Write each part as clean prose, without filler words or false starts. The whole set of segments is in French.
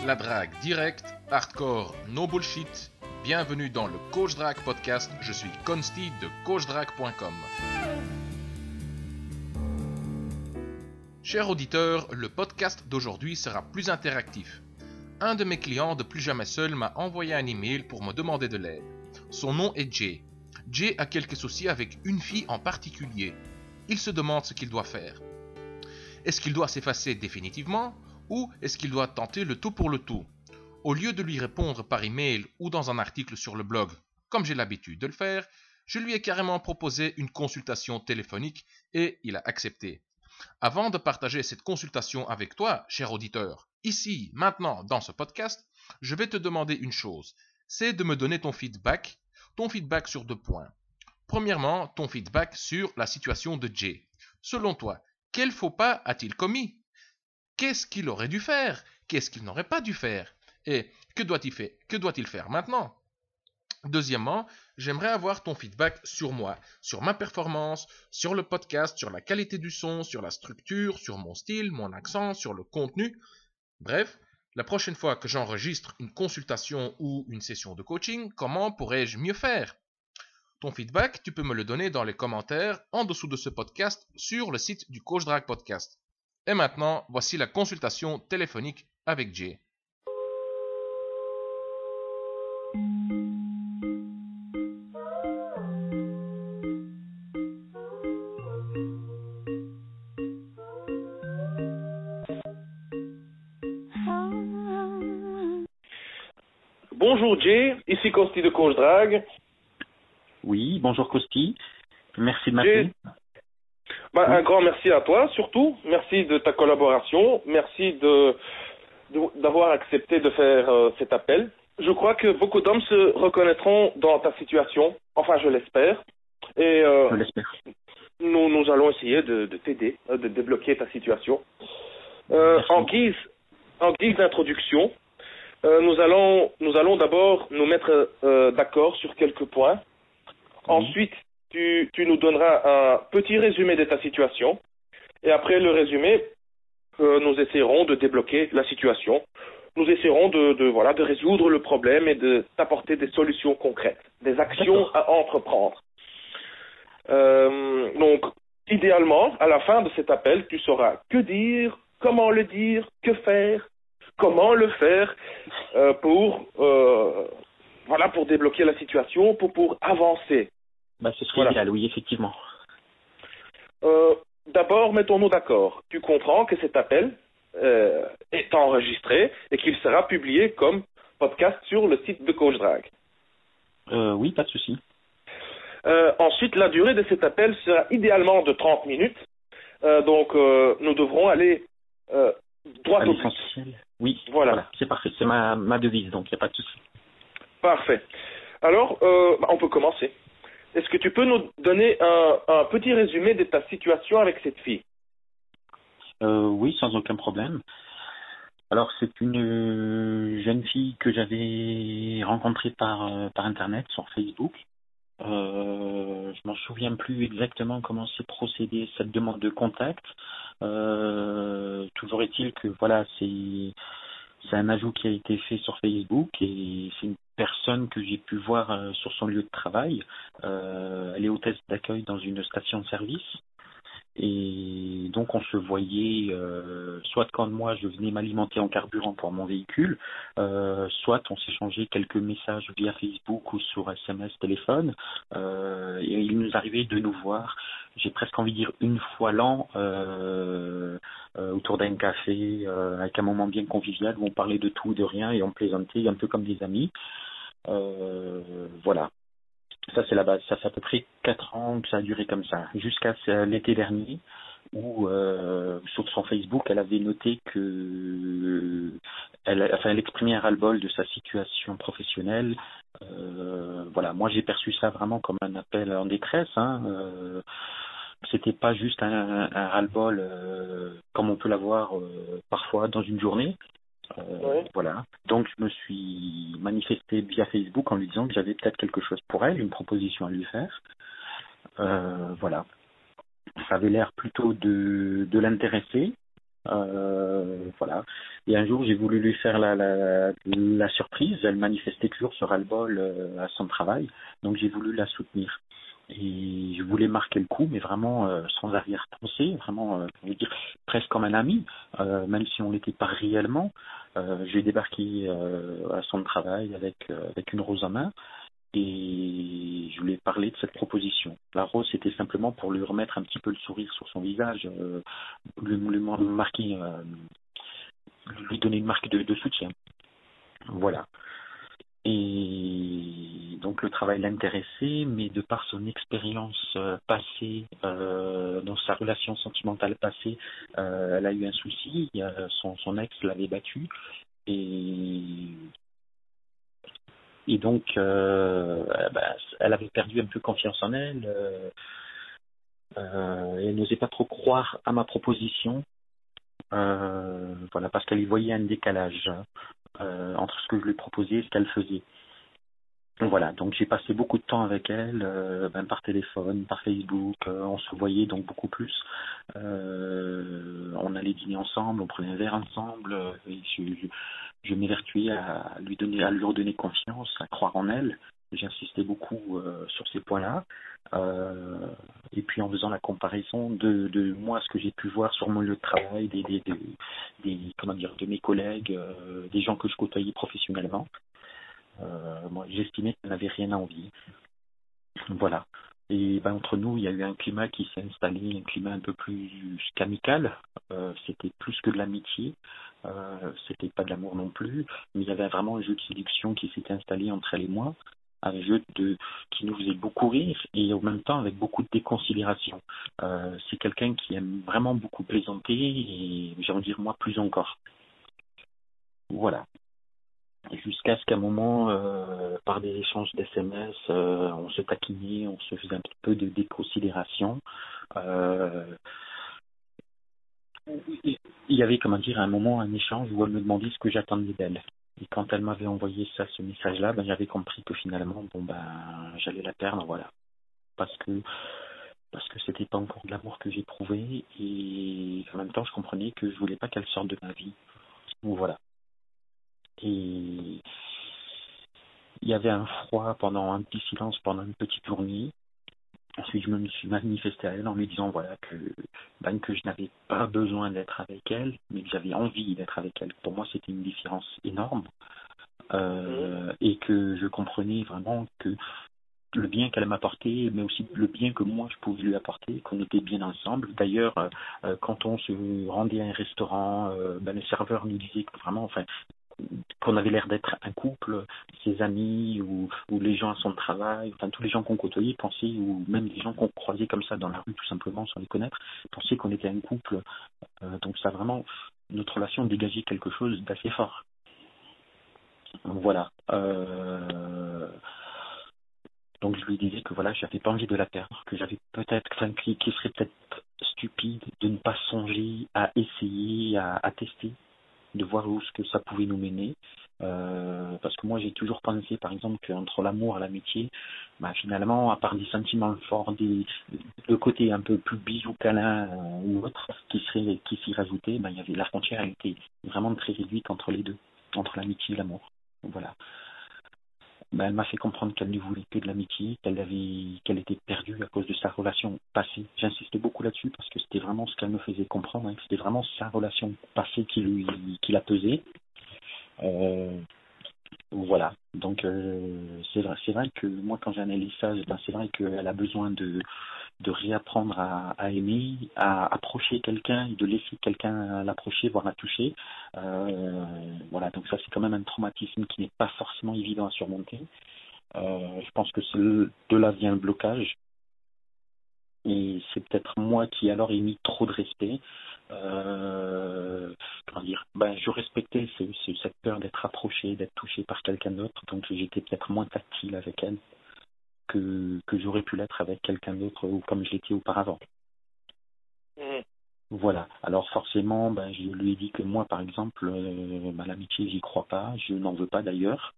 La drague directe, hardcore, no bullshit. Bienvenue dans le Coach Drague Podcast. Je suis Consti de CoachDrague.com. Chers auditeurs, le podcast d'aujourd'hui sera plus interactif. Un de mes clients de Plus Jamais Seul m'a envoyé un email pour me demander de l'aide. Son nom est Jay. Jay a quelques soucis avec une fille en particulier. Il se demande ce qu'il doit faire. Est-ce qu'il doit s'effacer définitivement ou est-ce qu'il doit tenter le tout pour le tout? Au lieu de lui répondre par email ou dans un article sur le blog, comme j'ai l'habitude de le faire, je lui ai carrément proposé une consultation téléphonique et il a accepté. Avant de partager cette consultation avec toi, cher auditeur, ici, maintenant, dans ce podcast, je vais te demander une chose, c'est de me donner ton feedback sur 2 points. Premièrement, ton feedback sur la situation de Jay. Selon toi, quel faux pas a-t-il commis? Qu'est-ce qu'il aurait dû faire? Qu'est-ce qu'il n'aurait pas dû faire? Et que doit-il faire maintenant? Deuxièmement, j'aimerais avoir ton feedback sur moi, sur ma performance, sur le podcast, sur la qualité du son, sur la structure, sur mon style, mon accent, sur le contenu. Bref, la prochaine fois que j'enregistre une consultation ou une session de coaching, comment pourrais-je mieux faire? Ton feedback, tu peux me le donner dans les commentaires en dessous de ce podcast sur le site du Coach Drague Podcast. Et maintenant, voici la consultation téléphonique avec Jay. Bonjour Jay, ici Costi de Coach Drague. Oui, bonjour Costi, merci de m'appeler. Un grand merci à toi surtout, merci de ta collaboration, merci d'avoir accepté de faire cet appel. Je crois que beaucoup d'hommes se reconnaîtront dans ta situation, enfin je l'espère. Et je l'espère. Nous allons essayer de t'aider, de débloquer ta situation. En guise d'introduction, nous allons d'abord nous mettre d'accord sur quelques points. Ensuite, tu nous donneras un petit résumé de ta situation. Et après le résumé, nous essaierons de débloquer la situation. Nous essaierons de résoudre le problème et de t'apporter des solutions concrètes, des actions à entreprendre. Donc, idéalement, à la fin de cet appel, tu sauras que dire, que faire, comment le faire pour débloquer la situation, pour avancer. Ce serait idéal, oui, effectivement. D'abord, mettons-nous d'accord. Tu comprends que cet appel est enregistré et qu'il sera publié comme podcast sur le site de Coach Drague. Oui, pas de souci. Ensuite, la durée de cet appel sera idéalement de 30 minutes. Donc, nous devrons aller droit au but. Oui, voilà. C'est parfait. C'est ma devise, donc il n'y a pas de souci. Parfait. Alors, on peut commencer. Est-ce que tu peux nous donner un petit résumé de ta situation avec cette fille? Oui, sans aucun problème. Alors, c'est une jeune fille que j'avais rencontrée par Internet, sur Facebook. Je m'en souviens plus exactement comment s'est procédé cette demande de contact. Toujours est-il que c'est un ajout qui a été fait sur Facebook et c'est une personne que j'ai pu voir sur son lieu de travail. Elle est hôtesse d'accueil dans une station de service. Et donc on se voyait soit quand moi je venais m'alimenter en carburant pour mon véhicule, soit on s'échangeait quelques messages via Facebook ou sur SMS téléphone, et il nous arrivait de nous voir, j'ai presque envie de dire une fois l'an, autour d'un café, avec un moment bien convivial où on parlait de tout, de rien et on plaisantait un peu comme des amis. Voilà. Ça, c'est la base. Ça fait à peu près 4 ans que ça a duré comme ça. Jusqu'à l'été dernier, où sur son Facebook, elle avait noté que elle exprimait un ras-le-bol de sa situation professionnelle. Voilà. Moi, j'ai perçu ça vraiment comme un appel en détresse. C'était pas juste un ras-le-bol comme on peut l'avoir parfois dans une journée. Voilà. Donc je me suis manifesté via Facebook en lui disant que j'avais peut-être quelque chose pour elle, une proposition à lui faire. Voilà. Ça avait l'air plutôt de l'intéresser. Voilà. Et un jour, j'ai voulu lui faire la surprise. Elle manifestait toujours ce ras-le-bol à son travail. Donc, j'ai voulu la soutenir. Et je voulais marquer le coup, mais vraiment sans arrière-pensée, vraiment, je veux dire, presque comme un ami, même si on l'était pas réellement. J'ai débarqué à son travail avec une rose en main. Et je lui ai parlé de cette proposition. La rose, c'était simplement pour lui remettre un petit peu le sourire sur son visage, lui marquer, lui donner une marque de soutien. Voilà. Et donc le travail l'intéressait, mais de par son expérience passée, dans sa relation sentimentale passée, elle a eu un souci. Son ex l'avait battue. Et donc, elle avait perdu un peu confiance en elle. Et elle n'osait pas trop croire à ma proposition. Voilà, parce qu'elle y voyait un décalage entre ce que je lui proposais et ce qu'elle faisait. Voilà, donc j'ai passé beaucoup de temps avec elle, par téléphone, par Facebook, on se voyait donc beaucoup plus. On allait dîner ensemble, on prenait un verre ensemble, et je m'évertuais à lui redonner confiance, à croire en elle. J'insistais beaucoup sur ces points-là. Et puis en faisant la comparaison de moi, ce que j'ai pu voir sur mon lieu de travail, de mes collègues, des gens que je côtoyais professionnellement. Moi, j'estimais qu'elle n'avait rien à envier. Voilà. Et entre nous, il y a eu un climat qui s'est installé, un climat un peu plus qu'amical. C'était plus que de l'amitié. C'était pas de l'amour non plus. Mais il y avait vraiment un jeu de séduction qui s'était installé entre elle et moi. Un jeu qui nous faisait beaucoup rire et en même temps avec beaucoup de déconsidération. C'est quelqu'un qui aime vraiment beaucoup plaisanter et j'ai envie de dire moi plus encore. Voilà. Jusqu'à ce qu'à un moment, par des échanges d'SMS, on se taquinait, on se faisait un petit peu de déconsidération. Il y avait, à un moment, un échange où elle me demandait ce que j'attendais d'elle. Et quand elle m'avait envoyé ce message-là, j'avais compris que finalement, j'allais la perdre, voilà. Parce que c'était pas encore de l'amour que j'éprouvais et en même temps, je comprenais que je voulais pas qu'elle sorte de ma vie. Donc, voilà. Et il y avait un petit silence pendant une petite journée. Ensuite, je me suis manifesté à elle en lui disant que je n'avais pas besoin d'être avec elle, mais que j'avais envie d'être avec elle. Pour moi, c'était une différence énorme. Et que je comprenais vraiment que le bien qu'elle m'apportait, mais aussi le bien que moi je pouvais lui apporter, qu'on était bien ensemble. D'ailleurs, quand on se rendait à un restaurant, le serveur nous disait que vraiment, qu'on avait l'air d'être un couple, ses amis ou les gens à son travail, tous les gens qu'on côtoyait pensaient, ou même des gens qu'on croisait comme ça dans la rue tout simplement sans les connaître, pensaient qu'on était un couple. Donc ça vraiment, notre relation dégageait quelque chose d'assez fort. Voilà. Donc je lui disais que j'avais pas envie de la perdre, que j'avais peut-être, qu'il serait peut-être stupide de ne pas songer à essayer, à tester, de voir où ce que ça pouvait nous mener. Parce que moi j'ai toujours pensé par exemple qu'entre l'amour et l'amitié, finalement à part des sentiments forts, le côté un peu plus bisou câlin ou autre qui s'y rajoutait, il y avait la frontière, elle était vraiment très réduite entre les deux, entre l'amitié et l'amour. Voilà. Elle m'a fait comprendre qu'elle ne voulait que de l'amitié, qu'elle était perdue à cause de sa relation passée. J'insiste beaucoup là-dessus parce que c'était vraiment ce qu'elle me faisait comprendre, que c'était vraiment sa relation passée qui la pesait. Voilà. Donc c'est vrai que moi quand j'analyse ça, c'est vrai qu'elle a besoin de réapprendre à aimer, à approcher quelqu'un et de laisser quelqu'un l'approcher, voire la toucher. Voilà, donc ça c'est quand même un traumatisme qui n'est pas forcément évident à surmonter. Je pense que de là vient le blocage. Et c'est peut-être moi qui alors ai mis trop de respect. Je respectais cette peur d'être approché, d'être touché par quelqu'un d'autre, donc j'étais peut-être moins tactile avec elle que j'aurais pu l'être avec quelqu'un d'autre ou comme je l'étais auparavant. Voilà. Alors forcément, je lui ai dit que moi, par exemple, l'amitié, j'y crois pas, je n'en veux pas d'ailleurs.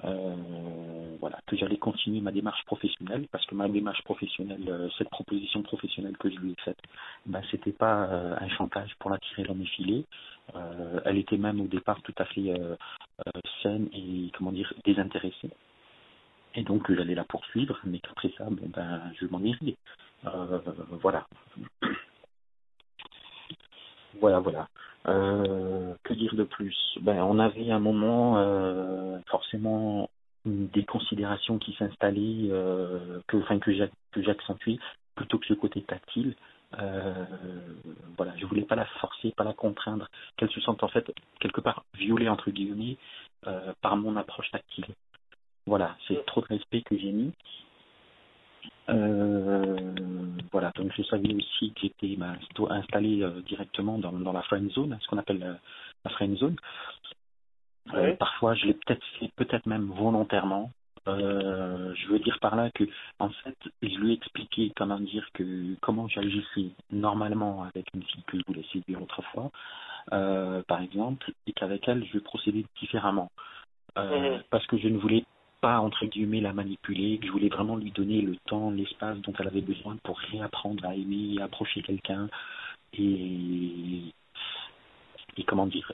voilà, que j'allais continuer ma démarche professionnelle, parce que ma démarche professionnelle, cette proposition professionnelle que je lui ai faite, ben, c'était pas un chantage pour la tirer dans mes filets. Elle était même au départ tout à fait saine et, comment dire, désintéressée. Et donc j'allais la poursuivre, mais qu'après ça, bon, ben, je m'en irais. Voilà. Voilà. Que dire de plus? Ben, on avait un moment forcément des considérations qui s'installaient, que j'accentuais plutôt que ce côté tactile. Voilà, je voulais pas la forcer, pas la contraindre, qu'elle se sente en fait quelque part violée entre guillemets par mon approche tactile. Voilà, c'est trop de respect que j'ai mis. Voilà, donc je savais aussi que j'étais installé directement dans la friend zone, ce qu'on appelle la friend zone. Oui. Parfois, je l'ai peut-être fait, peut-être même volontairement. Je veux dire par là que, en fait, je lui ai expliqué comment j'agissais normalement avec une fille que je voulais séduire autrefois, par exemple, et qu'avec elle, je procédais différemment. Parce que je ne voulais pas, entre guillemets, la manipuler, que je voulais vraiment lui donner le temps, l'espace dont elle avait besoin pour réapprendre à aimer, à approcher quelqu'un et comment dire,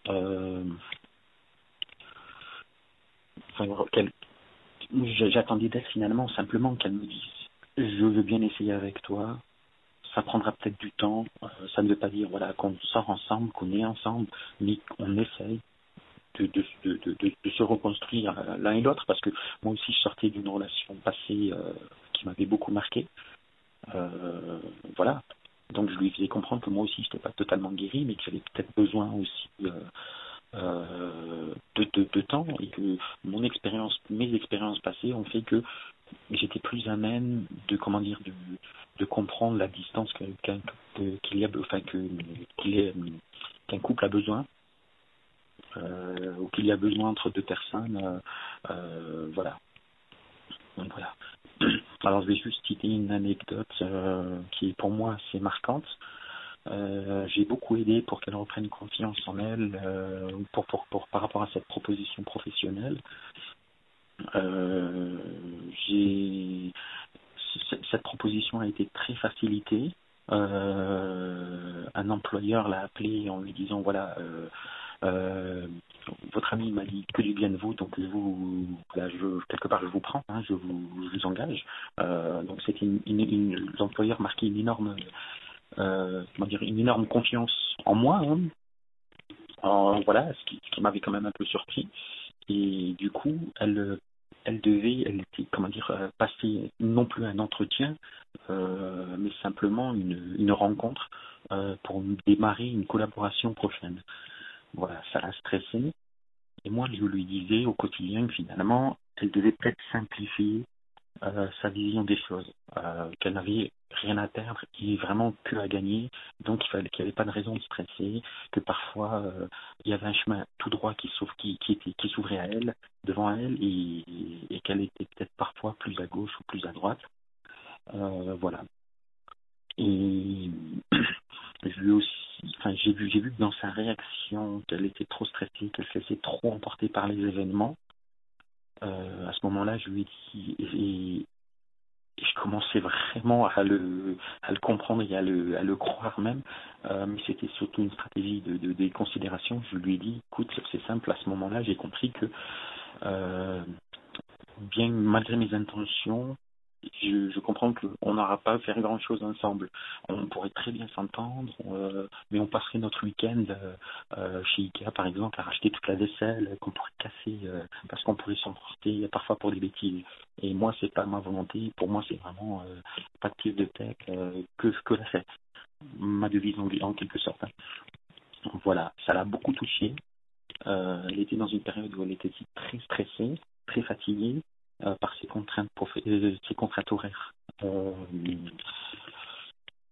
j'attendais d'elle finalement simplement qu'elle me dise je veux bien essayer avec toi, ça prendra peut-être du temps, ça ne veut pas dire voilà qu'on sort ensemble, qu'on est ensemble, mais qu'on essaye de se reconstruire l'un et l'autre, parce que moi aussi je sortais d'une relation passée qui m'avait beaucoup marqué. Voilà. Donc je lui faisais comprendre que moi aussi je n'étais pas totalement guéri, mais que j'avais peut-être besoin aussi de temps, et que mes expériences passées ont fait que j'étais plus à même de comprendre la distance qu'un couple a besoin, ou qu'il y a besoin entre deux personnes. Voilà. Donc voilà. Alors je vais juste citer une anecdote qui pour moi assez marquante. J'ai beaucoup aidé pour qu'elle reprenne confiance en elle, par rapport à cette proposition professionnelle. Euh, j'ai Cette proposition a été très facilitée. Un employeur l'a appelé en lui disant voilà, votre ami m'a dit que du bien de vous, donc quelque part je vous prends, hein, je vous engage. Donc c'était l'employeur marquait une énorme une énorme confiance en moi, hein. Voilà, ce qui m'avait quand même un peu surpris. Et du coup, elle était, passer non plus un entretien, mais simplement une rencontre pour démarrer une collaboration prochaine. Voilà, ça l'a stressé. Et moi, je lui disais au quotidien que finalement, elle devait peut-être simplifier sa vision des choses, qu'elle n'avait rien à perdre et vraiment que à gagner, donc qu'il n'y avait pas de raison de stresser, que parfois il y avait un chemin tout droit qui s'ouvrait à elle, devant elle, et qu'elle était peut-être parfois plus à gauche ou plus à droite. Voilà. Et j'ai vu que dans sa réaction qu'elle était trop stressée, qu'elle se laissait trop emporter par les événements. À ce moment-là, je lui ai dit, et je commençais vraiment à le comprendre et à le croire même, mais c'était surtout une stratégie de considération. Je lui ai dit, écoute, c'est simple, à ce moment-là, j'ai compris que bien malgré mes intentions, je comprends qu'on n'aura pas à faire grand-chose ensemble. On pourrait très bien s'entendre, mais on passerait notre week-end chez Ikea, par exemple, à racheter toute la vaisselle qu'on pourrait casser, parce qu'on pourrait s'emporter parfois pour des bêtises. Et moi, c'est pas ma volonté. Pour moi, c'est vraiment pas de prise de tête, que la fête. Ma devise en quelque sorte. Voilà, ça l'a beaucoup touchée. Elle était dans une période où elle était très stressée, très fatiguée par ses contraintes horaires.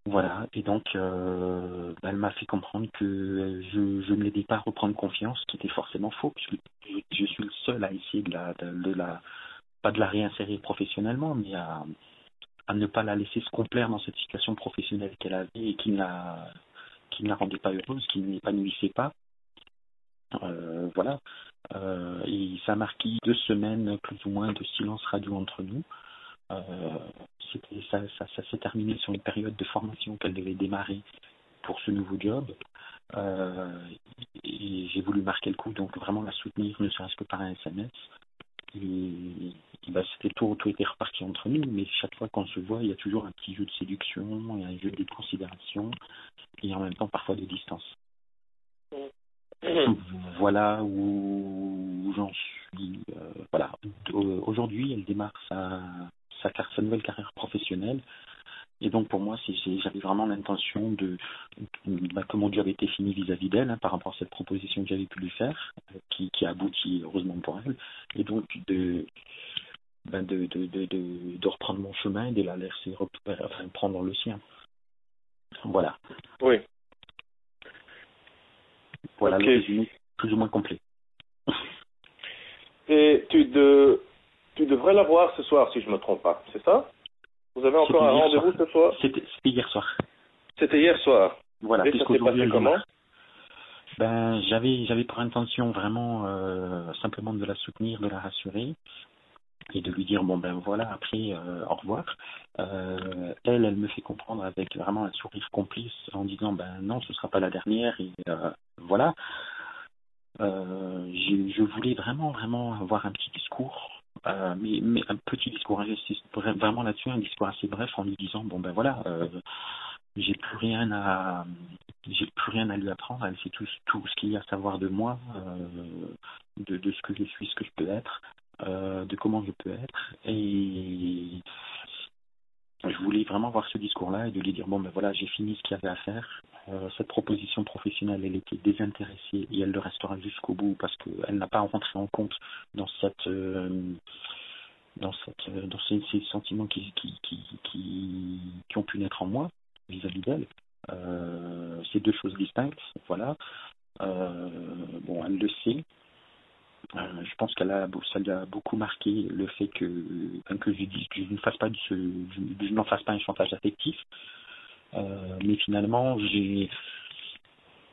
Voilà, et donc elle m'a fait comprendre que je ne l'aidais pas à reprendre confiance, ce qui était forcément faux, puisque je suis le seul à essayer pas de la réinsérer professionnellement, mais à ne pas la laisser se complaire dans cette situation professionnelle qu'elle avait et qui ne la rendait pas heureuse, qui ne l'épanouissait pas. Voilà. Et ça a marqué 2 semaines plus ou moins de silence radio entre nous. Ça s'est terminé sur une période de formation qu'elle devait démarrer pour ce nouveau job. Et j'ai voulu marquer le coup, donc vraiment la soutenir, ne serait-ce que par un SMS. Et c'était tout était reparti entre nous, mais chaque fois qu'on se voit, il y a toujours un petit jeu de séduction, il y a un jeu de considération, et en même temps parfois de distance. Voilà où j'en suis. Voilà. Aujourd'hui, elle démarre sa nouvelle carrière professionnelle. Et donc pour moi, j'avais vraiment l'intention que mon job était fini vis-à-vis d'elle, par rapport à cette proposition que j'avais pu lui faire, qui a abouti heureusement pour elle. Et donc de reprendre mon chemin et de la laisser prendre le sien. Voilà. Oui. Voilà Okay. Le résumé plus ou moins complet. Et tu devrais la voir ce soir, si je ne me trompe pas, c'est ça? Vous avez encore un rendez-vous ce soir? C'était hier soir. C'était hier soir. Voilà. Et ça s'est passé comment? J'avais pour intention vraiment simplement de la soutenir, de la rassurer et de lui dire voilà, après au revoir. Elle me fait comprendre avec vraiment un sourire complice en disant non, ce sera pas la dernière, et voilà. Je voulais vraiment avoir un petit discours, mais un petit discours, j'insiste vraiment là-dessus, un discours assez bref en lui disant voilà, j'ai plus rien à lui apprendre, elle sait tout ce qu'il y a à savoir de moi, de ce que je suis, ce que je peux être, de comment je peux être, et je voulais vraiment voir ce discours-là et de lui dire voilà, j'ai fini ce qu'il y avait à faire. Cette proposition professionnelle, elle était désintéressée et elle le restera jusqu'au bout parce qu'elle n'a pas rentré en compte dans ces sentiments qui ont pu naître en moi vis-à-vis d'elle. C'est deux choses distinctes, voilà. Elle le sait. Je pense ça lui a beaucoup marqué le fait que je ne fasse pas je n'en fasse pas un chantage affectif. Mais finalement,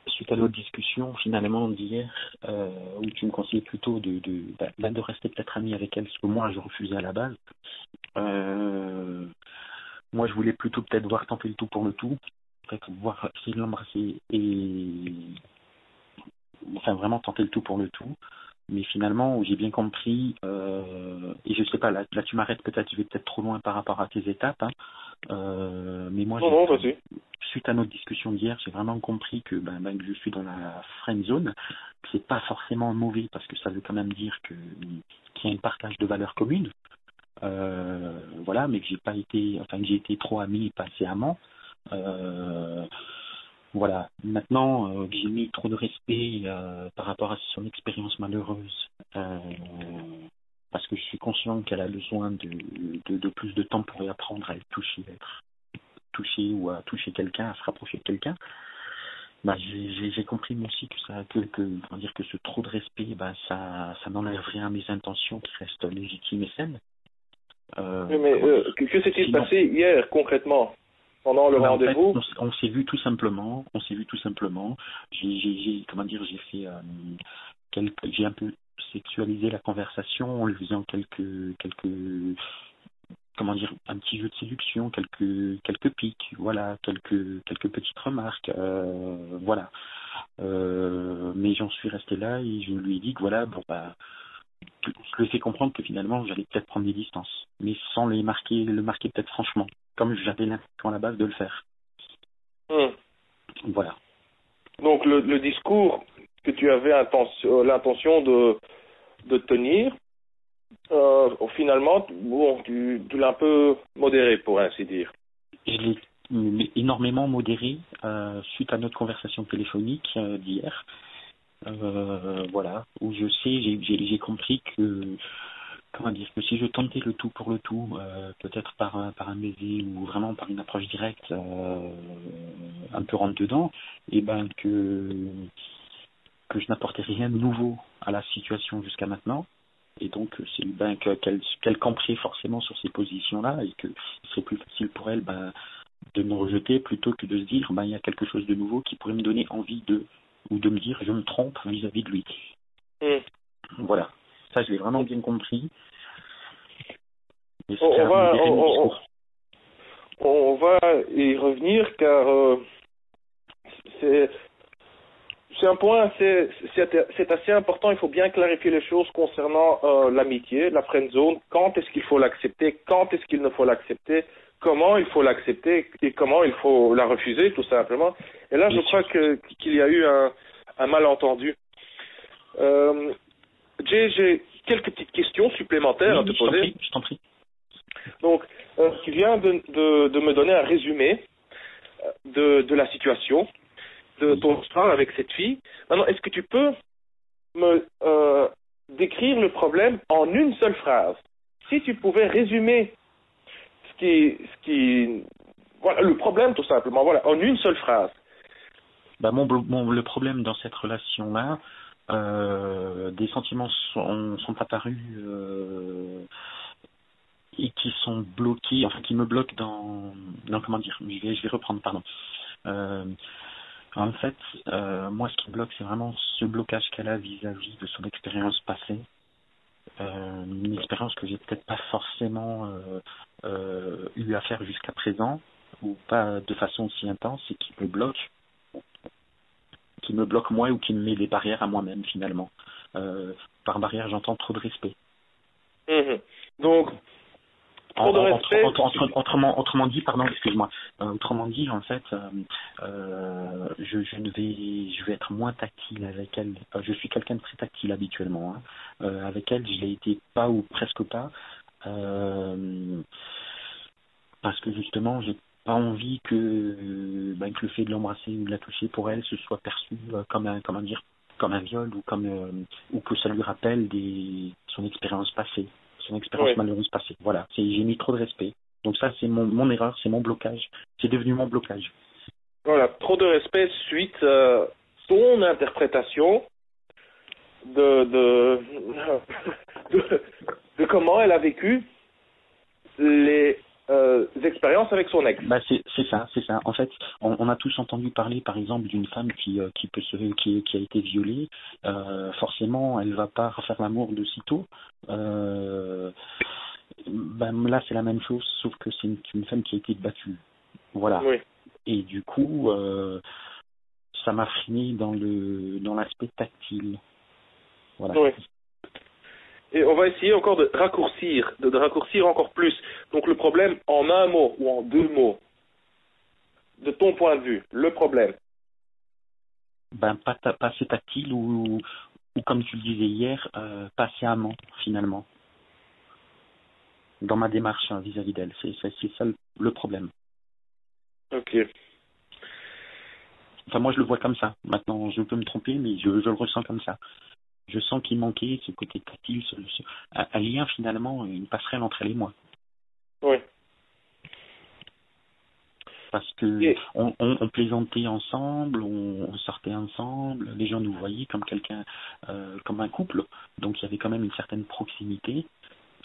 suite à notre discussion finalement d'hier, où tu me conseillais plutôt de rester peut-être ami avec elle, ce que moi je refusais à la base. Moi, je voulais plutôt peut-être tenter le tout pour le tout, voir essayer de l'embrasser et vraiment tenter le tout pour le tout. Mais finalement, j'ai bien compris, et je sais pas, là tu m'arrêtes peut-être, je vais peut-être trop loin par rapport à tes étapes, mais moi, vas-y. Suite à notre discussion d'hier, j'ai vraiment compris que je suis dans la friend zone, que c'est pas forcément mauvais, parce que ça veut quand même dire qu'il y a un partage de valeurs communes, voilà, mais que j'ai été trop ami et pas assez amant. Voilà. Maintenant, j'ai mis trop de respect par rapport à son expérience malheureuse, parce que je suis conscient qu'elle a besoin de plus de temps pour y apprendre à être touchée ou à toucher quelqu'un, à se rapprocher de quelqu'un. J'ai compris moi aussi que ce trop de respect, ça n'enlève rien à mes intentions qui restent légitimes et saines. Mais que s'est-il passé hier concrètement? Pendant le rendez-vous, en fait, on s'est vu tout simplement. J'ai un peu sexualisé la conversation en lui faisant un petit jeu de séduction, quelques pics, voilà, quelques petites remarques, voilà. Mais j'en suis resté là et je lui ai dit que voilà, je lui ai fait comprendre que finalement j'allais peut-être prendre des distances, mais sans le marquer peut-être franchement, comme j'avais l'intention à la base de le faire. Voilà. Donc le discours que tu avais l'intention de tenir, finalement, tu l'as un peu modéré, pour ainsi dire. Je l'ai énormément modéré suite à notre conversation téléphonique d'hier. Voilà, où j'ai compris que si je tentais le tout pour le tout, peut-être par un baiser ou vraiment par une approche directe, un peu rentre dedans, et que je n'apportais rien de nouveau à la situation jusqu'à maintenant, et donc qu'elle camperait forcément sur ces positions-là, et que ce serait plus facile pour elle de me rejeter plutôt que de se dire il y a quelque chose de nouveau qui pourrait me donner envie de ou de me dire je me trompe vis-à-vis de lui. Voilà, ça je l'ai vraiment bien compris. Et on va y revenir car c'est un point c'est assez important. Il faut bien clarifier les choses concernant l'amitié, la friend zone. Quand est-ce qu'il faut l'accepter, quand est-ce qu'il ne faut l'accepter, comment il faut l'accepter et comment il faut la refuser, tout simplement. Et là, je crois qu'il y a eu un malentendu. J'ai quelques petites questions supplémentaires à te poser. Je t'en prie. Donc, tu viens de me donner un résumé de la situation, de ton histoire avec cette fille. Maintenant, est-ce que tu peux me décrire le problème en une seule phrase? Si tu pouvais résumer voilà, le problème tout simplement, voilà, en une seule phrase. Le problème dans cette relation-là, des sentiments sont apparus et qui sont bloqués, enfin qui me bloquent dans comment dire, je vais reprendre, pardon. En fait, moi ce qui me bloque, c'est vraiment ce blocage qu'elle a vis-à-vis de son expérience passée. Une expérience que j'ai peut-être pas forcément eu à faire jusqu'à présent, ou pas de façon aussi intense, et qui me bloque moi, ou qui me met des barrières à moi-même finalement. Par barrière, j'entends trop de respect. Donc, trop de respect. Autrement dit, pardon, excuse-moi. Autrement dit, en fait, je vais être moins tactile avec elle. Je suis quelqu'un de très tactile habituellement. Avec elle, je l'ai été pas ou presque pas, parce que justement, j'ai pas envie que le fait de l'embrasser ou de la toucher pour elle, ce soit perçu comme un viol, ou que ça lui rappelle son expérience passée. Son expérience malheureuse passée. Voilà, j'ai mis trop de respect. Donc ça, c'est mon erreur, c'est mon blocage. C'est devenu mon blocage. Voilà, trop de respect suite à ton interprétation de comment elle a vécu les expériences avec son ex. C'est ça. En fait, on a tous entendu parler, par exemple, d'une femme qui a été violée. Forcément, elle va pas refaire l'amour de sitôt. Là, c'est la même chose, sauf que c'est une femme qui a été battue. Voilà. Oui. Et du coup, ça m'a freiné dans l'aspect tactile. Voilà. Oui. Et on va essayer encore de raccourcir encore plus. Donc le problème en un mot ou en deux mots, de ton point de vue, le problème. Pas assez tactile ou comme tu le disais hier, pas assez amant finalement. Dans ma démarche vis-à-vis d'elle, c'est ça le problème. Ok. Enfin, moi je le vois comme ça. Maintenant, je peux me tromper, mais je le ressens comme ça. Je sens qu'il manquait ce côté tactile, un lien finalement, une passerelle entre elle et moi. Oui. Parce que on plaisantait ensemble, on sortait ensemble, les gens nous voyaient comme quelqu'un, comme un couple. Donc il y avait quand même une certaine proximité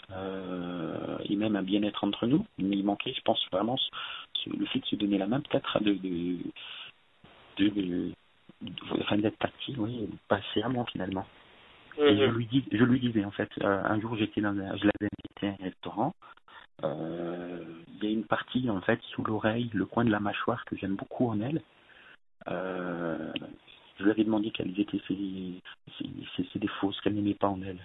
et même un bien-être entre nous. Mais il manquait, je pense vraiment, le fait de se donner la main, peut-être d'être tactile, oui, passer à moi finalement. Et je lui disais en fait, un jour je l'avais invité à un restaurant. Il y a une partie en fait sous l'oreille, le coin de la mâchoire que j'aime beaucoup en elle. Je lui avais demandé quelles étaient ses défauts, ce qu'elle n'aimait pas en elle.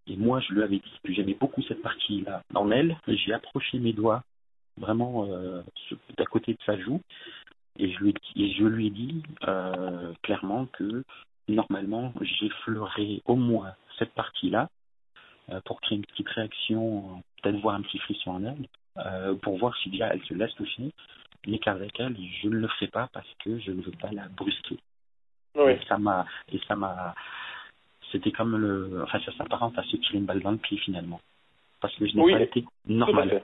Et moi je lui avais dit que j'aimais beaucoup cette partie-là en elle. J'ai approché mes doigts vraiment d'à côté de sa joue et je lui ai dit clairement que normalement j'effleurais au moins cette partie-là pour créer une petite réaction, peut-être voir un petit frisson en elle, pour voir si déjà elle se laisse toucher, mais qu'avec elle, je ne le ferai pas parce que je ne veux pas la brusquer. Oui. Et ça m'a, c'était comme ça s'apparente à se tirer une balle dans le pied finalement. Parce que je n'ai pas été normal.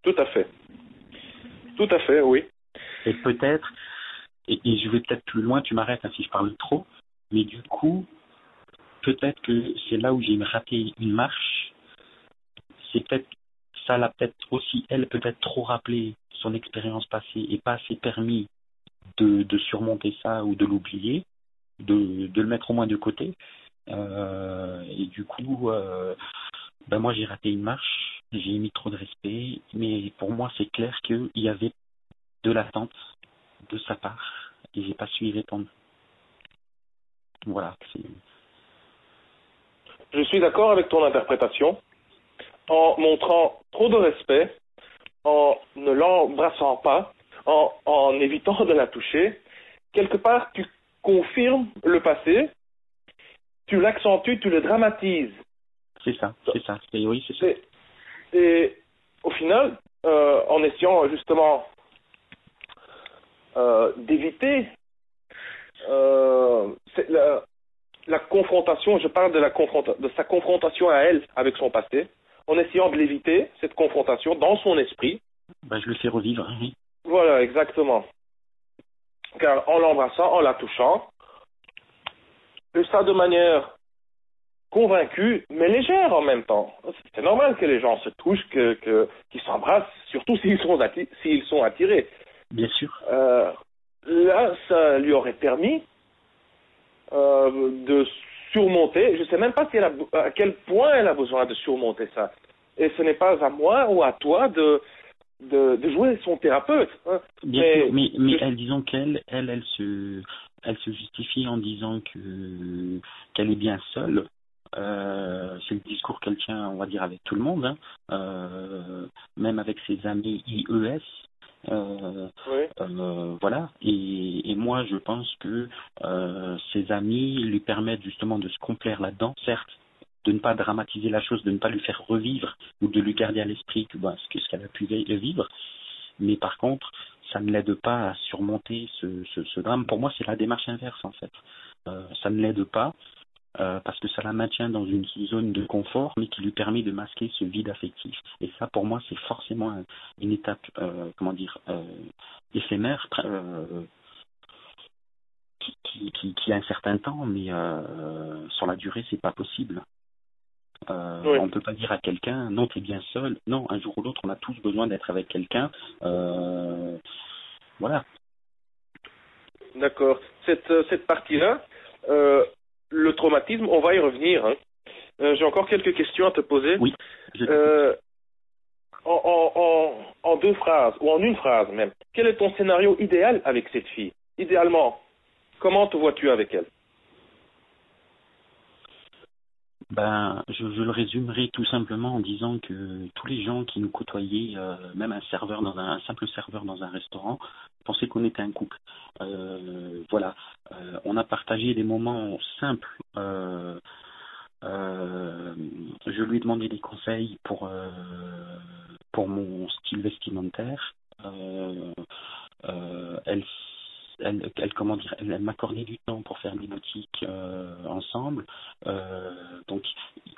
Tout à fait, oui. Et peut-être, et je vais peut-être plus loin, tu m'arrêtes si je parle trop, mais du coup, peut-être que c'est là où j'ai raté une marche. C'est peut-être, ça l'a peut-être aussi, elle, peut-être trop rappelé son expérience passée et pas assez permis de surmonter ça ou de l'oublier, de le mettre au moins de côté. Et du coup, moi j'ai raté une marche, j'ai mis trop de respect, mais pour moi c'est clair qu'il y avait de l'attente de sa part et j'ai pas su y répondre. Voilà. Je suis d'accord avec ton interprétation. En montrant trop de respect, en ne l'embrassant pas, en évitant de la toucher, quelque part tu confirmes le passé, tu l'accentues, tu le dramatises. C'est ça. Oui, c'est ça. Et au final, en essayant justement d'éviter la confrontation, je parle de sa confrontation à elle avec son passé, en essayant de l'éviter, cette confrontation, dans son esprit. Je le fais revivre, oui. Voilà, exactement. Car en l'embrassant, en la touchant, et ça de manière convaincue, mais légère en même temps. C'est normal que les gens se touchent, qu'ils s'embrassent, surtout s'ils sont attirés. Bien sûr. Là, ça lui aurait permis de surmonter. Je ne sais même pas à quel point elle a besoin de surmonter ça. Et ce n'est pas à moi ou à toi de jouer son thérapeute. Hein. Bien sûr, mais disons qu'elle se justifie en disant qu'elle est bien seule. C'est le discours qu'elle tient, on va dire, avec tout le monde, même avec ses amis IES. Voilà. Et moi, je pense que ses amis lui permettent justement de se complaire là-dedans, certes, de ne pas dramatiser la chose, de ne pas lui faire revivre ou de lui garder à l'esprit ce qu'elle a pu vivre. Mais par contre, ça ne l'aide pas à surmonter ce drame. Pour moi, c'est la démarche inverse, en fait. Ça ne l'aide pas parce que ça la maintient dans une zone de confort, mais qui lui permet de masquer ce vide affectif. Et ça, pour moi, c'est forcément une étape, éphémère, qui a un certain temps, mais sur la durée, c'est pas possible. On ne peut pas dire à quelqu'un non, t'es bien seul. Non, un jour ou l'autre, on a tous besoin d'être avec quelqu'un. Voilà. D'accord. Cette partie-là, le traumatisme, on va y revenir. Hein. J'ai encore quelques questions à te poser. Oui. En deux phrases, ou en une phrase même, quel est ton scénario idéal avec cette fille? Idéalement, comment te vois-tu avec elle? Je le résumerai tout simplement en disant que tous les gens qui nous côtoyaient, même un simple serveur dans un restaurant, pensaient qu'on était un couple. Voilà. On a partagé des moments simples. Je lui ai demandé des conseils pour mon style vestimentaire. Elle m'accordait du temps pour faire des boutiques ensemble. Donc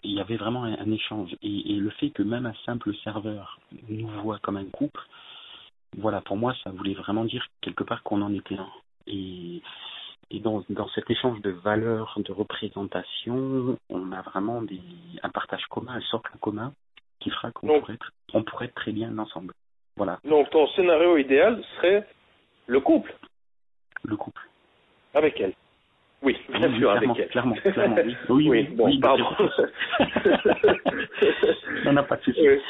il y avait vraiment un échange. Et le fait que même un simple serveur nous voit comme un couple, voilà, pour moi, ça voulait vraiment dire quelque part qu'on en était un. Et dans cet échange de valeurs, de représentation, on a vraiment un partage commun, un socle commun qui fera qu'on pourrait être très bien ensemble. Voilà. Donc ton scénario idéal serait le couple. Le couple. Avec elle. Oui, bien sûr, avec elle. Clairement, oui. Oui, bon, pardon. On n'a pas de souci. Oui.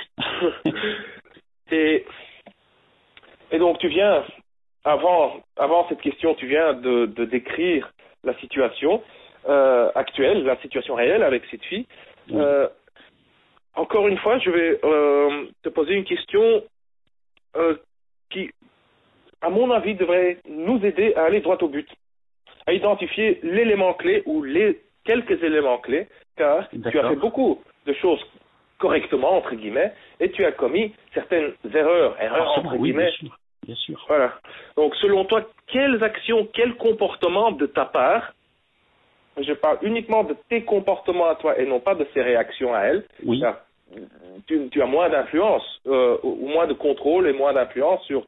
Et donc tu viens, avant cette question, tu viens de décrire la situation actuelle, la situation réelle avec cette fille. Oui. Encore une fois, je vais te poser une question qui, à mon avis, devrait nous aider à aller droit au but, à identifier l'élément clé ou les quelques éléments clés, car tu as fait beaucoup de choses correctement, entre guillemets, et tu as commis certaines erreurs entre guillemets. Bien sûr. Voilà. Donc, selon toi, quelles actions, quels comportements de ta part, je parle uniquement de tes comportements à toi et non pas de ses réactions à elle, oui. Car tu as moins d'influence, ou moins de contrôle et moins d'influence sur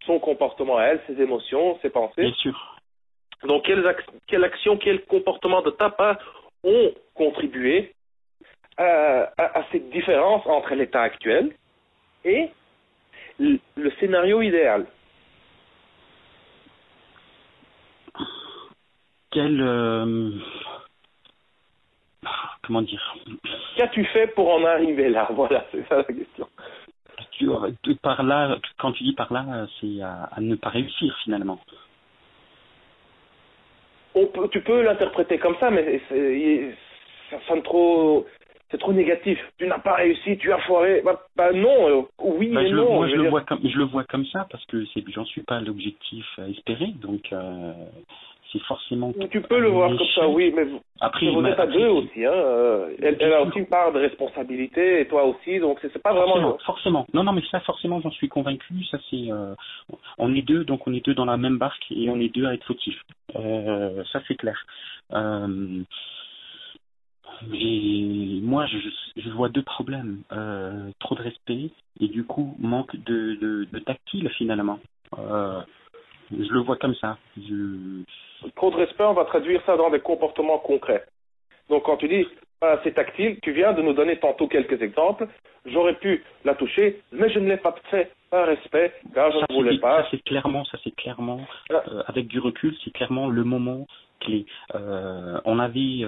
son comportement à elle, ses émotions, ses pensées. Bien sûr. Donc, quelles actions, quels comportements de ta part ont contribué à cette différence entre l'état actuel et le scénario idéal? quel comment dire, Qu'as-tu fait pour en arriver là? Voilà, c'est ça la question. par là, quand tu dis par là, c'est à ne pas réussir finalement. Tu peux l'interpréter comme ça, mais ça sonne trop, c'est trop négatif. Tu n'as pas réussi, tu as foiré. Bah non, oui et non. Moi, je le vois comme ça parce que j'en suis pas à l'objectif espéré, donc c'est forcément. Tu peux le voir comme ça, oui, mais après, vous êtes à deux aussi. Hein. Elle a aussi une part de responsabilité et toi aussi, donc c'est pas vraiment. Forcément. Non, mais ça, forcément, j'en suis convaincu. Ça, c'est. On est deux, donc on est deux dans la même barque et on est deux à être fautifs. Ça, c'est clair. Mais moi, je vois deux problèmes. Trop de respect et du coup, manque de tactile finalement. Je le vois comme ça. Trop de respect, on va traduire ça dans des comportements concrets. Donc quand tu dis pas assez tactile, tu viens de nous donner tantôt quelques exemples. J'aurais pu la toucher, mais je ne l'ai pas fait par respect, car je ne voulais pas. Ça c'est clairement, avec du recul, c'est clairement le moment clé. On avait,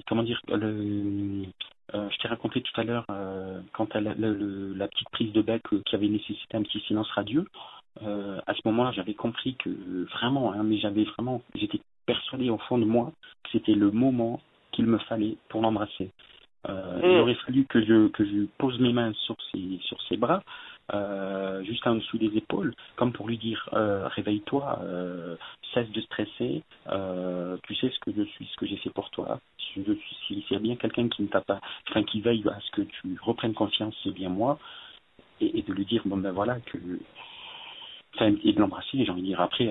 comment dire, je t'ai raconté tout à l'heure quand la petite prise de bec qui avait nécessité un petit silence radieux. À ce moment-là, j'avais compris que vraiment, mais j'étais persuadé au fond de moi que c'était le moment qu'il me fallait pour l'embrasser. Il aurait fallu que je pose mes mains sur ses bras, juste en dessous des épaules, comme pour lui dire réveille-toi, cesse de stresser, tu sais ce que je suis, ce que j'ai fait pour toi. S'il y a bien quelqu'un qui ne t'a pas, enfin qui veille à ce que tu reprennes confiance, c'est bien moi, et de lui dire bon ben voilà que. Enfin, et de l'embrasser, j'ai envie de dire. Après,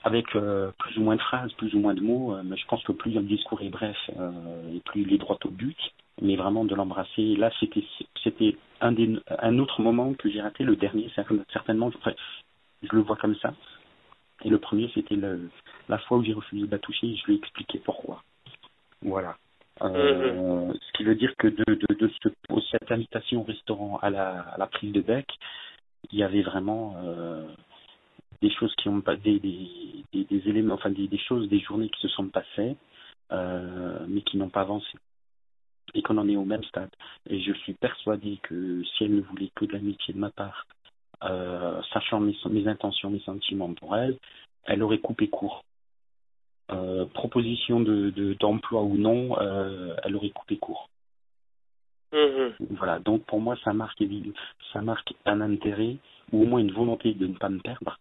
avec plus ou moins de phrases, plus ou moins de mots, mais je pense que plus le discours est bref et plus il est droit au but, mais vraiment de l'embrasser. Là, c'était un autre moment que j'ai raté, le dernier, certainement. Enfin, je le vois comme ça. Et le premier, c'était la fois où j'ai refusé de la toucher et je lui ai expliqué pourquoi. Voilà. Ce qui veut dire que de cette invitation au restaurant à la prise de bec, il y avait vraiment des choses qui ont pas des éléments, enfin des choses, des journées qui se sont passées, mais qui n'ont pas avancé et qu'on en est au même stade. Et je suis persuadé que si elle ne voulait que de l'amitié de ma part, sachant mes intentions, mes sentiments pour elle, elle aurait coupé court. Proposition d'emploi ou non, elle aurait coupé court. Voilà, donc pour moi ça marque un intérêt ou au moins une volonté de ne pas me perdre.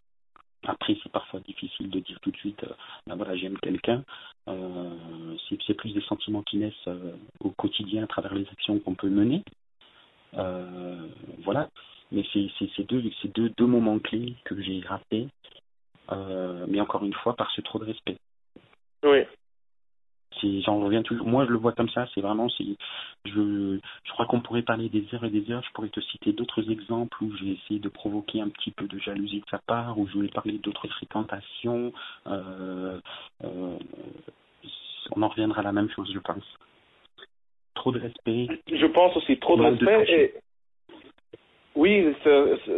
Après c'est parfois difficile de dire tout de suite ben voilà j'aime quelqu'un, c'est plus des sentiments qui naissent au quotidien à travers les actions qu'on peut mener, voilà, mais c'est deux moments clés que j'ai ratés, mais encore une fois par ce trop de respect. Oui. J'en reviens toujours. Moi, je le vois comme ça. C'est vraiment, je crois qu'on pourrait parler des heures et des heures. Je pourrais te citer d'autres exemples où j'ai essayé de provoquer un petit peu de jalousie de sa part, où je voulais parler d'autres fréquentations. On en reviendra à la même chose, je pense. Trop de respect. Je pense aussi trop de respect. Oui,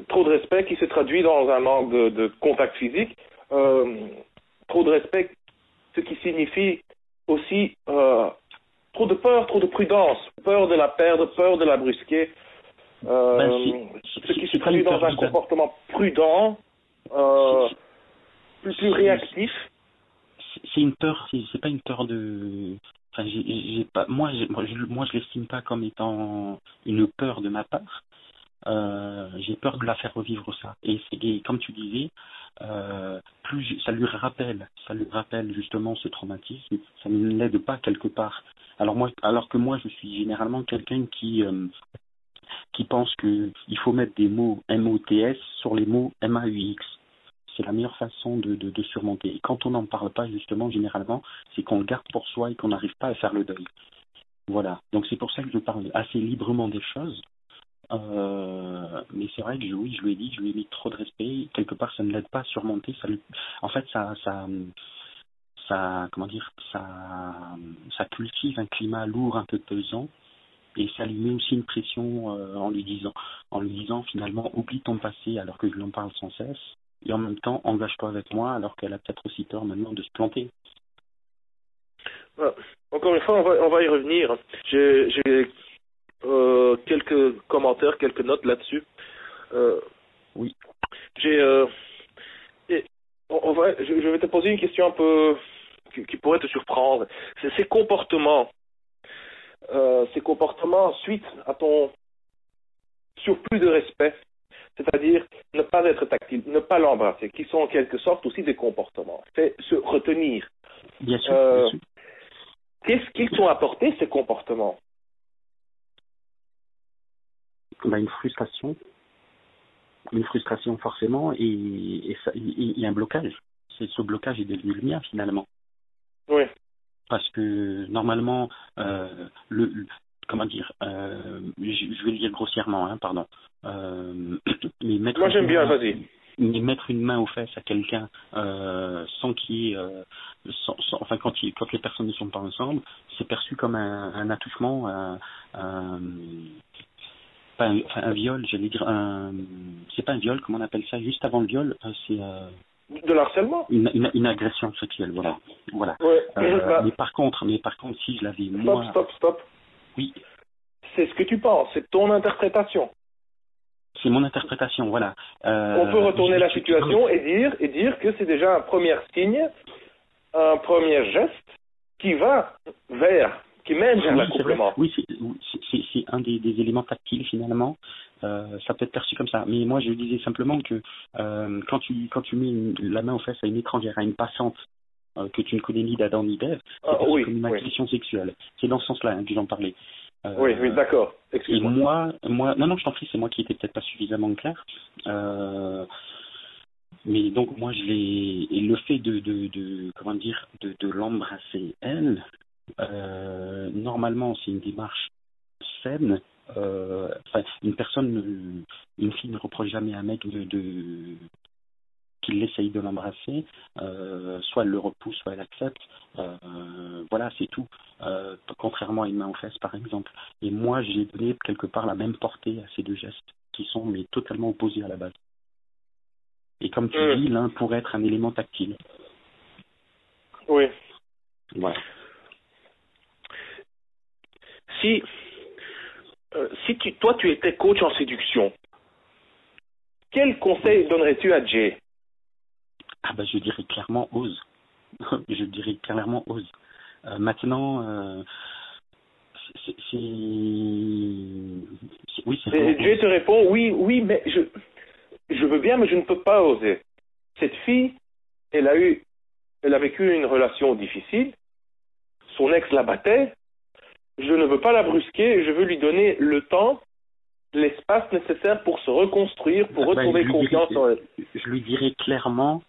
trop de respect qui se traduit dans un manque de contact physique. Trop de respect, ce qui signifie aussi trop de peur, trop de prudence, peur de la perdre, peur de la brusquer, ce qui se traduit dans un comportement prudent, plus réactif. C'est une peur, c'est pas une peur de. Enfin, j'ai pas, moi, je l'estime pas comme étant une peur de ma part. J'ai peur de la faire revivre ça. Et comme tu disais, plus ça lui rappelle justement ce traumatisme, ça ne l'aide pas quelque part. Alors que moi je suis généralement quelqu'un qui pense que il faut mettre des mots MOTS sur les mots MAUX. C'est la meilleure façon de surmonter. Et quand on n'en parle pas justement, généralement, c'est qu'on le garde pour soi et qu'on n'arrive pas à faire le deuil. Voilà. Donc c'est pour ça que je parle assez librement des choses. Mais c'est vrai que je lui ai dit, je lui ai mis trop de respect. Quelque part, ça ne l'aide pas à surmonter. En fait, comment dire, ça cultive un climat lourd, un peu pesant, et ça lui met aussi une pression en lui disant finalement, oublie ton passé, alors que je lui en parle sans cesse. et en même temps, engage-toi avec moi, alors qu'elle a peut-être aussi peur maintenant de se planter. Encore une fois, on va y revenir. J'ai quelques commentaires, quelques notes là-dessus. Oui. Je vais te poser une question un peu qui pourrait te surprendre. C'est ces comportements suite à ton surplus de respect, c'est-à-dire ne pas être tactile, ne pas l'embrasser, qui sont en quelque sorte aussi des comportements. C'est se retenir. Bien sûr, bien sûr. Qu'est-ce qu'ils t'ont apporté, ces comportements? Une frustration forcément, et un blocage. Ce blocage est devenu le mien finalement. Oui. Parce que normalement, comment dire, je vais le dire grossièrement, hein, pardon. Mais Moi j'aime bien, vas-y. Mais mettre une main aux fesses à quelqu'un sans qu'il y ait, enfin quand les personnes ne sont pas ensemble, c'est perçu comme un attouchement, un viol, j'allais dire, c'est pas un viol, comment on appelle ça, juste avant le viol, c'est de l'harcèlement, une agression sexuelle, voilà. Ouais. Mais par contre, si je l'avais moi, stop. Oui. C'est ce que tu penses, c'est ton interprétation. C'est mon interprétation, voilà. On peut retourner la situation et dire que c'est déjà un premier signe, un premier geste qui mène vers l'accouplement. Oui, c'est un des éléments tactiles finalement. Ça peut être perçu comme ça. Mais moi, je disais simplement que quand tu mets la main aux fesses à une étrangère, à une passante que tu ne connais ni d'Adam ni d'Ève, c'est comme une agression sexuelle. C'est dans ce sens-là que j'en parlais. Oui, d'accord. Excuse-moi. Et moi, non, je t'en prie, c'est moi qui étais peut-être pas suffisamment clair. Mais donc moi, et le fait de l'embrasser elle, normalement, c'est une démarche saine. Une fille ne reproche jamais à un mec qu'il essaye de l'embrasser, soit elle le repousse, soit elle accepte. Voilà, c'est tout. Contrairement à une main aux fesses, par exemple. Et moi, j'ai donné quelque part la même portée à ces deux gestes, qui sont mais totalement opposés à la base. Et comme tu dis, l'un pourrait être un élément tactile. Oui. Voilà. Si toi tu étais coach en séduction, quel conseil donnerais-tu à Jay? Je dirais clairement ose. Je dirais clairement ose. Maintenant, oui, c'est et Jay te répond oui, mais je veux bien, mais je ne peux pas oser. Cette fille, elle a vécu une relation difficile. Son ex la battait. Je ne veux pas la brusquer. Je veux lui donner le temps, l'espace nécessaire pour se reconstruire, pour retrouver confiance en elle. Je lui dirais clairement,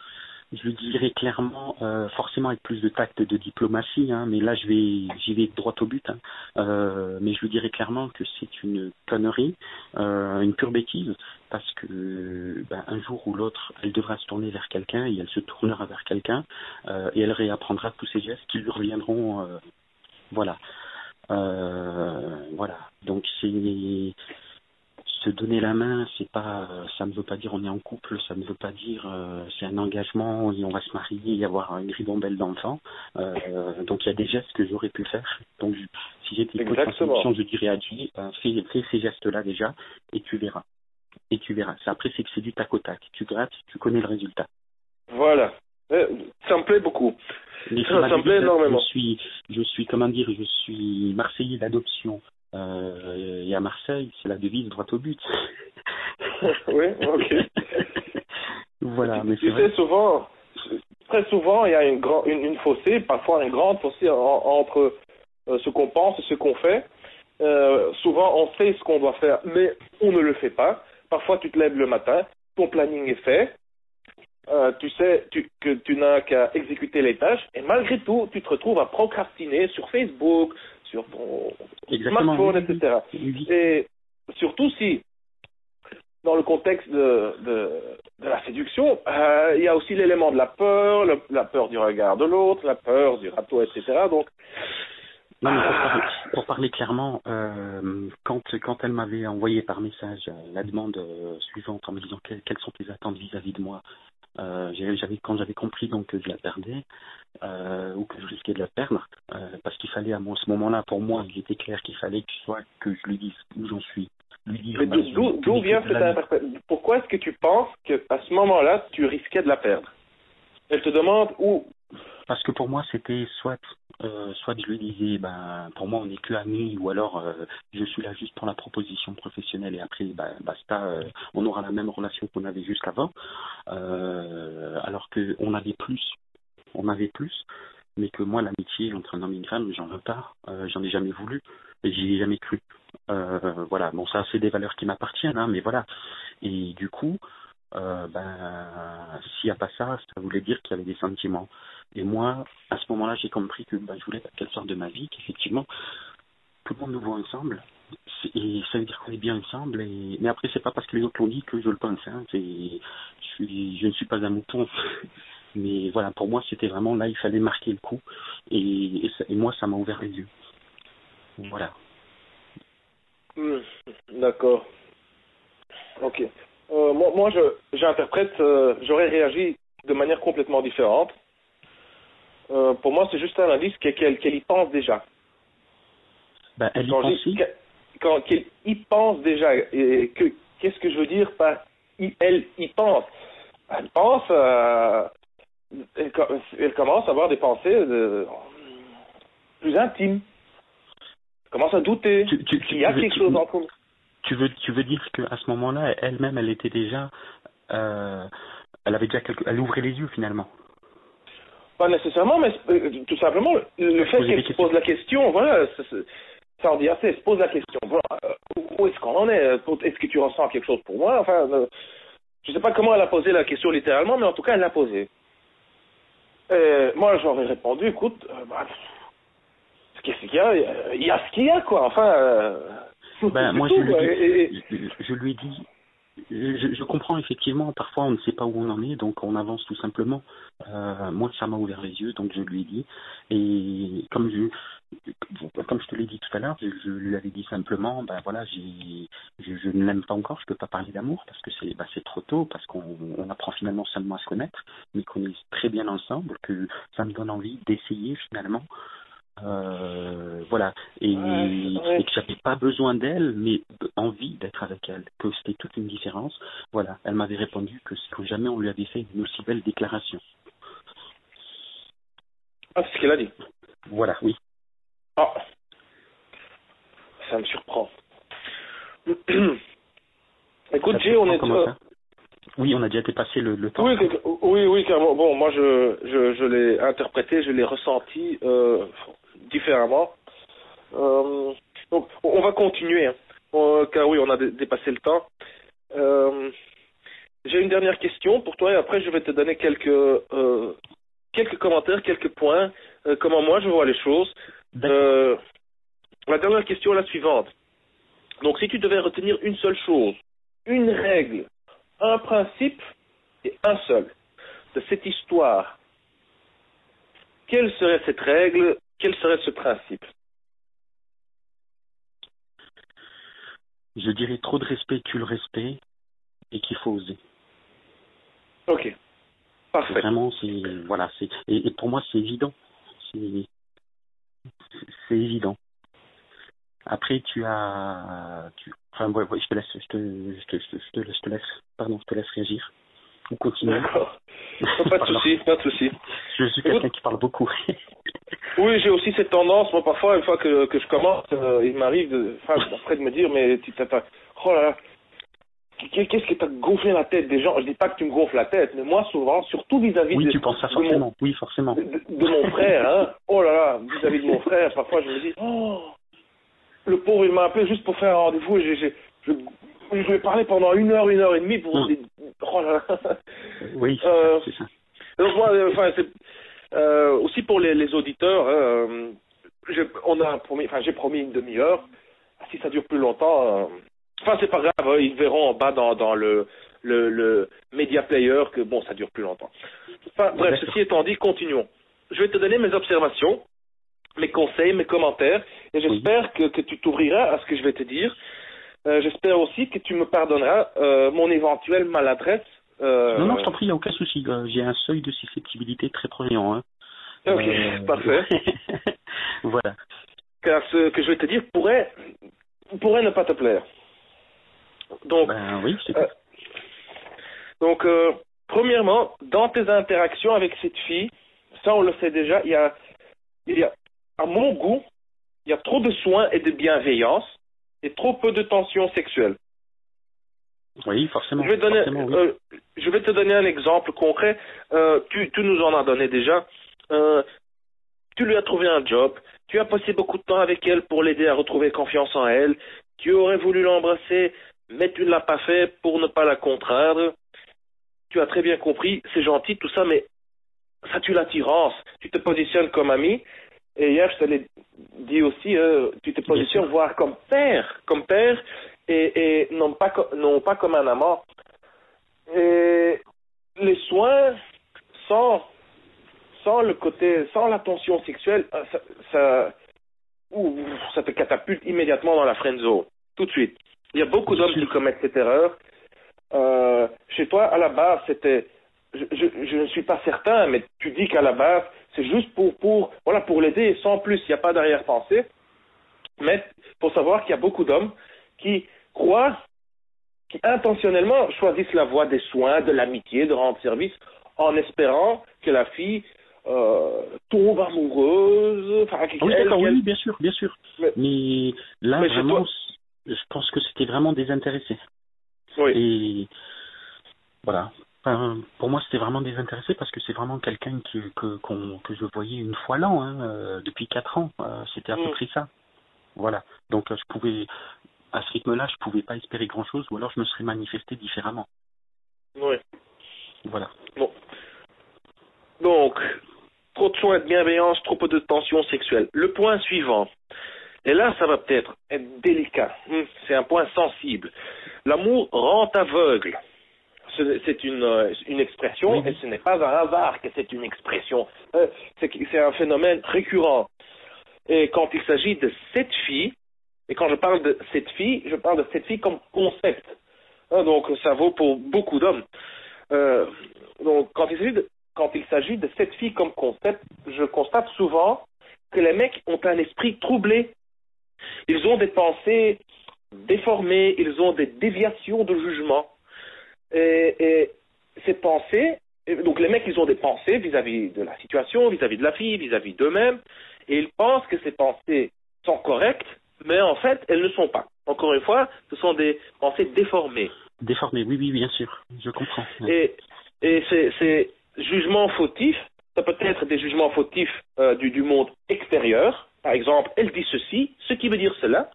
forcément avec plus de tact et de diplomatie, hein, mais là j'y vais droit au but. Mais je lui dirais clairement que c'est une connerie, une pure bêtise, parce que un jour ou l'autre, elle devra se tourner vers quelqu'un et elle se tournera vers quelqu'un et elle réapprendra tous ces gestes qui lui reviendront. Voilà. Donc se donner la main, ça ne veut pas dire on est en couple, ça ne veut pas dire c'est un engagement et on va se marier et avoir une ribambelle d'enfants. Donc il y a des gestes que j'aurais pu faire. Donc si j'étais coach en séduction, je dirais à Julie, fais ces gestes-là déjà et tu verras. Après c'est que c'est du tac au tac. Tu grattes, tu connais le résultat. Voilà. Ça me plaît beaucoup. Ça me plaît énormément. Je suis Marseillais d'adoption. Et à Marseille, c'est la devise droit au but. Oui, ok. Voilà, mais tu sais, très souvent, il y a une fossé, parfois une grande fossé entre ce qu'on pense et ce qu'on fait. Souvent, on sait ce qu'on doit faire, mais on ne le fait pas. Parfois, tu te lèves le matin, ton planning est fait. Tu sais que tu n'as qu'à exécuter les tâches et malgré tout, tu te retrouves à procrastiner sur Facebook, sur ton smartphone, etc. Et surtout si, dans le contexte de la séduction, il y a aussi l'élément de la peur, la peur du regard de l'autre, la peur du râteau, etc. Donc, non, mais pour parler clairement, quand elle m'avait envoyé par message la demande suivante en me disant quelles sont tes attentes vis-à-vis de moi, Quand j'avais compris donc que je la perdais ou que je risquais de la perdre, parce qu'il fallait à ce moment-là, pour moi, il était clair qu'il fallait que je lui dise où j'en suis. Lui dire, Mais d'où vient cette interprétation? Pourquoi est-ce que tu penses qu'à ce moment-là, tu risquais de la perdre? Elle te demande où? Parce que pour moi, c'était soit je lui disais, pour moi, on n'est que amis, ou alors je suis là juste pour la proposition professionnelle et après, basta, on aura la même relation qu'on avait jusqu'avant, alors que on avait plus, mais que moi, l'amitié entre un homme et une femme, j'en veux pas, j'en ai jamais voulu, et j'y ai jamais cru. Voilà, bon, ça, c'est des valeurs qui m'appartiennent, hein, mais voilà. Et du coup, s'il n'y a pas ça, ça voulait dire qu'il y avait des sentiments. Et moi, à ce moment-là, j'ai compris que je voulais qu'elle sorte de ma vie, qu'effectivement, tout le monde nous voit ensemble, et ça veut dire qu'on est bien ensemble. Mais après, c'est pas parce que les autres l'ont dit que je le pense. Hein. Je ne suis pas un mouton. Mais voilà, pour moi, c'était vraiment là, il fallait marquer le coup. Et moi, ça m'a ouvert les yeux. Voilà. D'accord. Ok. Moi, j'interprète, j'aurais réagi de manière complètement différente. Pour moi, c'est juste un indice qu'elle y pense déjà. Elle y pense. Qu'elle y pense déjà. Et qu'est-ce que je veux dire par elle y pense? Elle pense, elle commence à avoir des pensées plus intimes. Elle commence à douter qu'il y a quelque chose entre nous. Tu veux dire qu'à ce moment-là, elle-même, elle était déjà, elle ouvrait les yeux finalement. Pas nécessairement, mais tout simplement le fait qu'elle se pose la question, voilà, ça en dit assez. Elle se pose la question, voilà, où est-ce qu'on en est? Est-ce que tu ressens quelque chose pour moi? Enfin, je sais pas comment elle a posé la question littéralement, mais en tout cas, elle l'a posée. Moi, j'aurais répondu, écoute, qu'est-ce qu'il y a? Il y a ce qu'il y a, quoi. Enfin. Moi, je lui ai dit, je comprends effectivement, parfois on ne sait pas où on en est, donc on avance tout simplement. Moi, ça m'a ouvert les yeux, donc je lui ai dit. Et comme je te l'ai dit tout à l'heure, je lui avais dit simplement, voilà, je ne l'aime pas encore, je peux pas parler d'amour parce que c'est trop tôt, parce qu'on apprend finalement seulement à se connaître, mais qu'on est très bien ensemble, que ça me donne envie d'essayer finalement. Voilà, et que j'avais pas besoin d'elle, mais envie d'être avec elle, que c'était toute une différence. Voilà, elle m'avait répondu que jamais on lui avait fait une aussi belle déclaration. Ah, c'est ce qu'elle a dit. Voilà, oui. Ah, ça me surprend. Écoute, Jay, on est. Oui, on a déjà dépassé le temps. Oui, carrément. Bon, moi, je l'ai interprété, je l'ai ressenti différemment. Donc, on va continuer, hein, car oui, on a dépassé le temps. J'ai une dernière question pour toi, et après, je vais te donner quelques commentaires, quelques points, comment moi je vois les choses. La dernière question est la suivante. Donc, si tu devais retenir une seule chose, une règle, un principe et un seul de cette histoire, quelle serait cette règle, quel serait ce principe? Je dirais trop de respect tue le respect et qu'il faut oser. Ok, parfait. Vraiment, et pour moi c'est évident. C'est évident. Après je te laisse réagir. Ou continuer. D'accord. Pas de souci. Je suis quelqu'un qui parle beaucoup. Oui, j'ai aussi cette tendance, moi parfois, une fois que je commence, il m'arrive après de me dire, mais oh là là, qu'est-ce que t'as gonflé la tête des gens? Je dis pas que tu me gonfles la tête, mais moi souvent, surtout vis-à-vis tu penses ça forcément. Oui, forcément. De mon frère, hein. Oh là là, vis-à-vis de mon frère, parfois je me dis, oh, le pauvre, il m'a appelé juste pour faire un rendez-vous et je lui ai parlé pendant 1 heure, 1 heure et demie pour oh là là. Oui, c'est ça. Donc moi, aussi pour les auditeurs, j'ai promis une demi-heure. Si ça dure plus longtemps, c'est pas grave, ils verront en bas dans le media player que bon, ça dure plus longtemps. Bref, ceci étant dit, continuons. Je vais te donner mes observations, mes conseils, mes commentaires, et j'espère que tu t'ouvriras à ce que je vais te dire. J'espère aussi que tu me pardonneras mon éventuelle maladresse Non, je t'en prie, il n'y a aucun souci. J'ai un seuil de susceptibilité très prégnant. Hein. Ok, parfait. Voilà. Car ce que je vais te dire pourrait ne pas te plaire. Donc, Oui, c'est tout. Donc, premièrement, dans tes interactions avec cette fille, ça on le sait déjà, il y a, à mon goût, il y a trop de soins et de bienveillance et trop peu de tension sexuelle. Oui, forcément. Je vais te donner un exemple concret. Tu nous en as donné déjà. Tu lui as trouvé un job. Tu as passé beaucoup de temps avec elle pour l'aider à retrouver confiance en elle. Tu aurais voulu l'embrasser, mais tu ne l'as pas fait pour ne pas la contraindre. Tu as très bien compris, c'est gentil, tout ça, mais ça tue l'attirance. Tu te positionnes comme ami. Et hier, je te l'ai dit aussi, tu te positionnes voire comme père, et non pas comme un amant. Et les soins, sans le côté, sans la tension sexuelle, ça te catapulte immédiatement dans la friend zone, tout de suite. Il y a beaucoup d'hommes qui commettent cette erreur. Chez toi, à la base, c'était, je ne suis pas certain, mais tu dis qu'à la base, c'est juste pour l'aider, sans plus, il n'y a pas d'arrière-pensée. Mais il faut savoir qu'il y a beaucoup d'hommes qui croient, qui intentionnellement choisissent la voie des soins, de l'amitié, de rendre service, en espérant que la fille tombe amoureuse. Oui, bien sûr. Mais là, vraiment, je pense que c'était vraiment désintéressé. Oui. Et voilà. Pour moi, c'était vraiment désintéressé parce que c'est vraiment quelqu'un que je voyais une fois l'an, depuis 4 ans. C'était à peu près ça. Voilà. Donc, à ce rythme-là, je pouvais pas espérer grand-chose, ou alors je me serais manifesté différemment. Oui. Voilà. Bon. Donc, trop de soins et de bienveillance, trop peu de tension sexuelle. Le point suivant, et là, ça va peut-être être délicat. C'est un point sensible. L'amour rend aveugle. C'est une expression, oui. Et ce n'est pas un hasard que c'est une expression. C'est un phénomène récurrent. Et quand il s'agit de cette fille, et quand je parle de cette fille, je parle de cette fille comme concept. Donc ça vaut pour beaucoup d'hommes. Donc quand il s'agit de cette fille comme concept, je constate souvent que les mecs ont un esprit troublé. Ils ont des pensées déformées, ils ont des déviations de jugement. Et ces pensées, donc les mecs, ils ont des pensées vis-à-vis de la situation, vis-à-vis de la fille, vis-à-vis d'eux-mêmes, et ils pensent que ces pensées sont correctes, mais en fait, elles ne sont pas. Encore une fois, ce sont des pensées déformées. Déformées, oui, bien sûr, je comprends. Et ces jugements fautifs, ça peut être des jugements fautifs du monde extérieur. Par exemple, elle dit ceci, ce qui veut dire cela.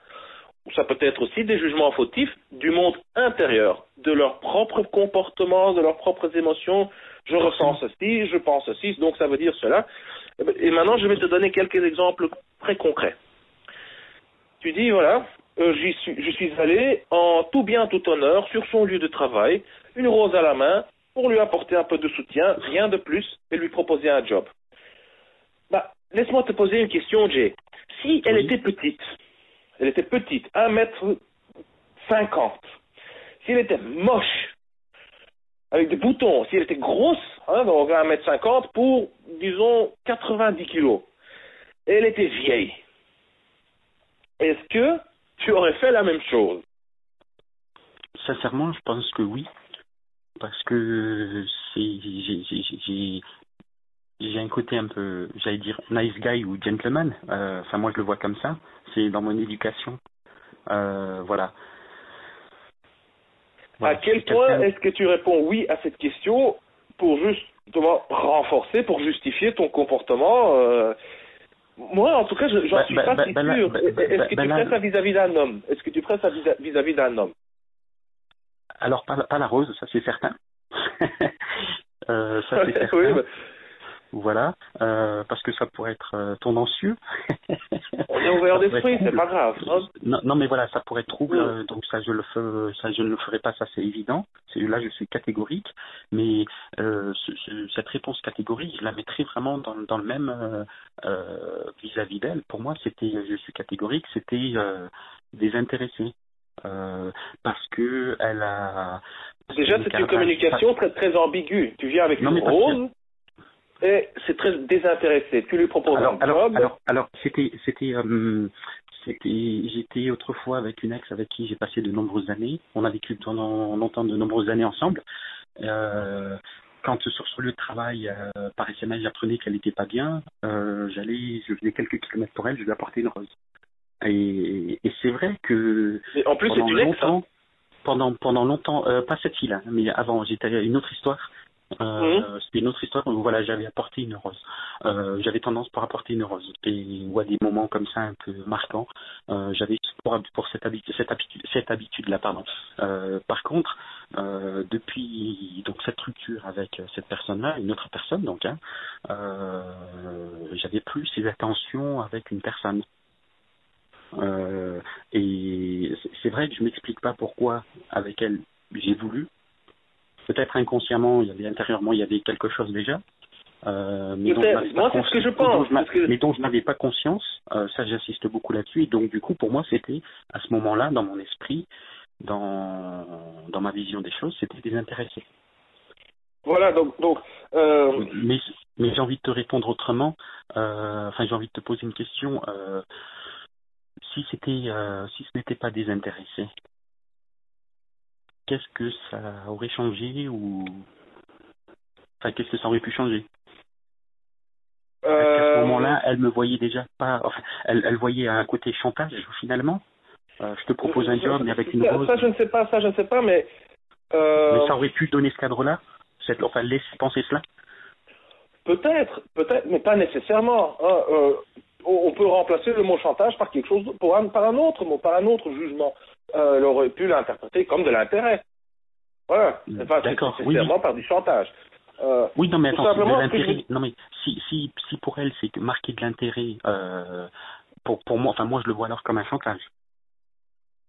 Ou ça peut être aussi des jugements fautifs du monde intérieur, de leur propre comportement, de leurs propres émotions. Je ressens ceci, je pense ceci, donc ça veut dire cela. Et maintenant, je vais te donner quelques exemples très concrets. Tu dis, voilà, je suis allé en tout bien, tout honneur, sur son lieu de travail, une rose à la main, pour lui apporter un peu de soutien, rien de plus, et lui proposer un job. Laisse-moi te poser une question, Jay. Si elle était petite, 1m50. Si elle était moche, avec des boutons, si elle était grosse, donc 1m50 pour, disons, 90 kilos, et elle était vieille, est-ce que tu aurais fait la même chose? Sincèrement, je pense que oui. Parce que j'ai un côté un peu, j'allais dire, nice guy ou gentleman. Enfin, moi, je le vois comme ça. C'est dans mon éducation. Voilà. À quel point est-ce que tu réponds oui à cette question pour justement renforcer, pour justifier ton comportement Moi, en tout cas, j'en suis pas si sûr. Est-ce que tu ferais ça vis-à-vis d'un homme? Est-ce que tu ferais ça vis-à-vis d'un homme? Alors, pas la rose, ça c'est certain. Ça c'est certain. Oui, voilà, parce que ça pourrait être tendancieux. On est ouvert d'esprit, c'est pas grave. Non, mais voilà, ça pourrait être trouble, donc ça je ne le ferai pas, ça c'est évident. Là, je suis catégorique, mais cette réponse catégorique, je la mettrai vraiment dans le même vis-à-vis d'elle. Pour moi, je suis catégorique, c'était désintéressé. parce que elle a... Déjà, c'est une communication très, très ambiguë. Tu viens avec une rose et c'est très désintéressé. Tu lui proposes un job. Alors, j'étais autrefois avec une ex avec qui j'ai passé de nombreuses années. On a vécu pendant longtemps de nombreuses années ensemble. Quand sur le lieu de travail, par SMS, j'apprenais qu'elle n'était pas bien, je faisais quelques kilomètres pour elle, je lui apportais une rose. Et c'est vrai que et en plus, c'est une ex, pendant longtemps, pas cette fille-là, mais avant, j'étais à une autre histoire. C'était une autre histoire où voilà, j'avais apporté une rose. J'avais tendance pour apporter une rose. Et à des moments comme ça un peu marquants, j'avais pour cette habitude-là, pardon. Par contre, depuis donc cette rupture avec cette personne-là, une autre personne donc, j'avais plus ces attentions avec une personne. Et c'est vrai que je m'explique pas pourquoi avec elle j'ai voulu. Peut-être inconsciemment, intérieurement, il y avait quelque chose déjà. Mais dont je n'avais pas conscience. Ça, j'insiste beaucoup là-dessus. Et donc, du coup, pour moi, c'était à ce moment-là, dans mon esprit, dans ma vision des choses, c'était désintéressé. Voilà, donc. Mais j'ai envie de te répondre autrement. J'ai envie de te poser une question. Si ce n'était pas désintéressé, qu'est-ce que ça aurait changé qu'est-ce que ça aurait pu changer? Est-ce qu'à ce moment-là, elle me voyait déjà pas, elle voyait un côté chantage finalement? Je te propose un job, mais avec une rose. Ça, je ne sais pas, mais. Mais ça aurait pu donner ce cadre-là? Laisser penser cela? Peut-être, mais pas nécessairement. On peut remplacer le mot chantage par quelque chose, par un autre mot, par un autre jugement. Elle aurait pu l'interpréter comme de l'intérêt. Voilà. D'accord. Nécessairement par du chantage. Oui, non, mais attends, de l'intérêt. Non, mais si pour elle c'est marquer de l'intérêt, pour moi, moi je le vois alors comme un chantage.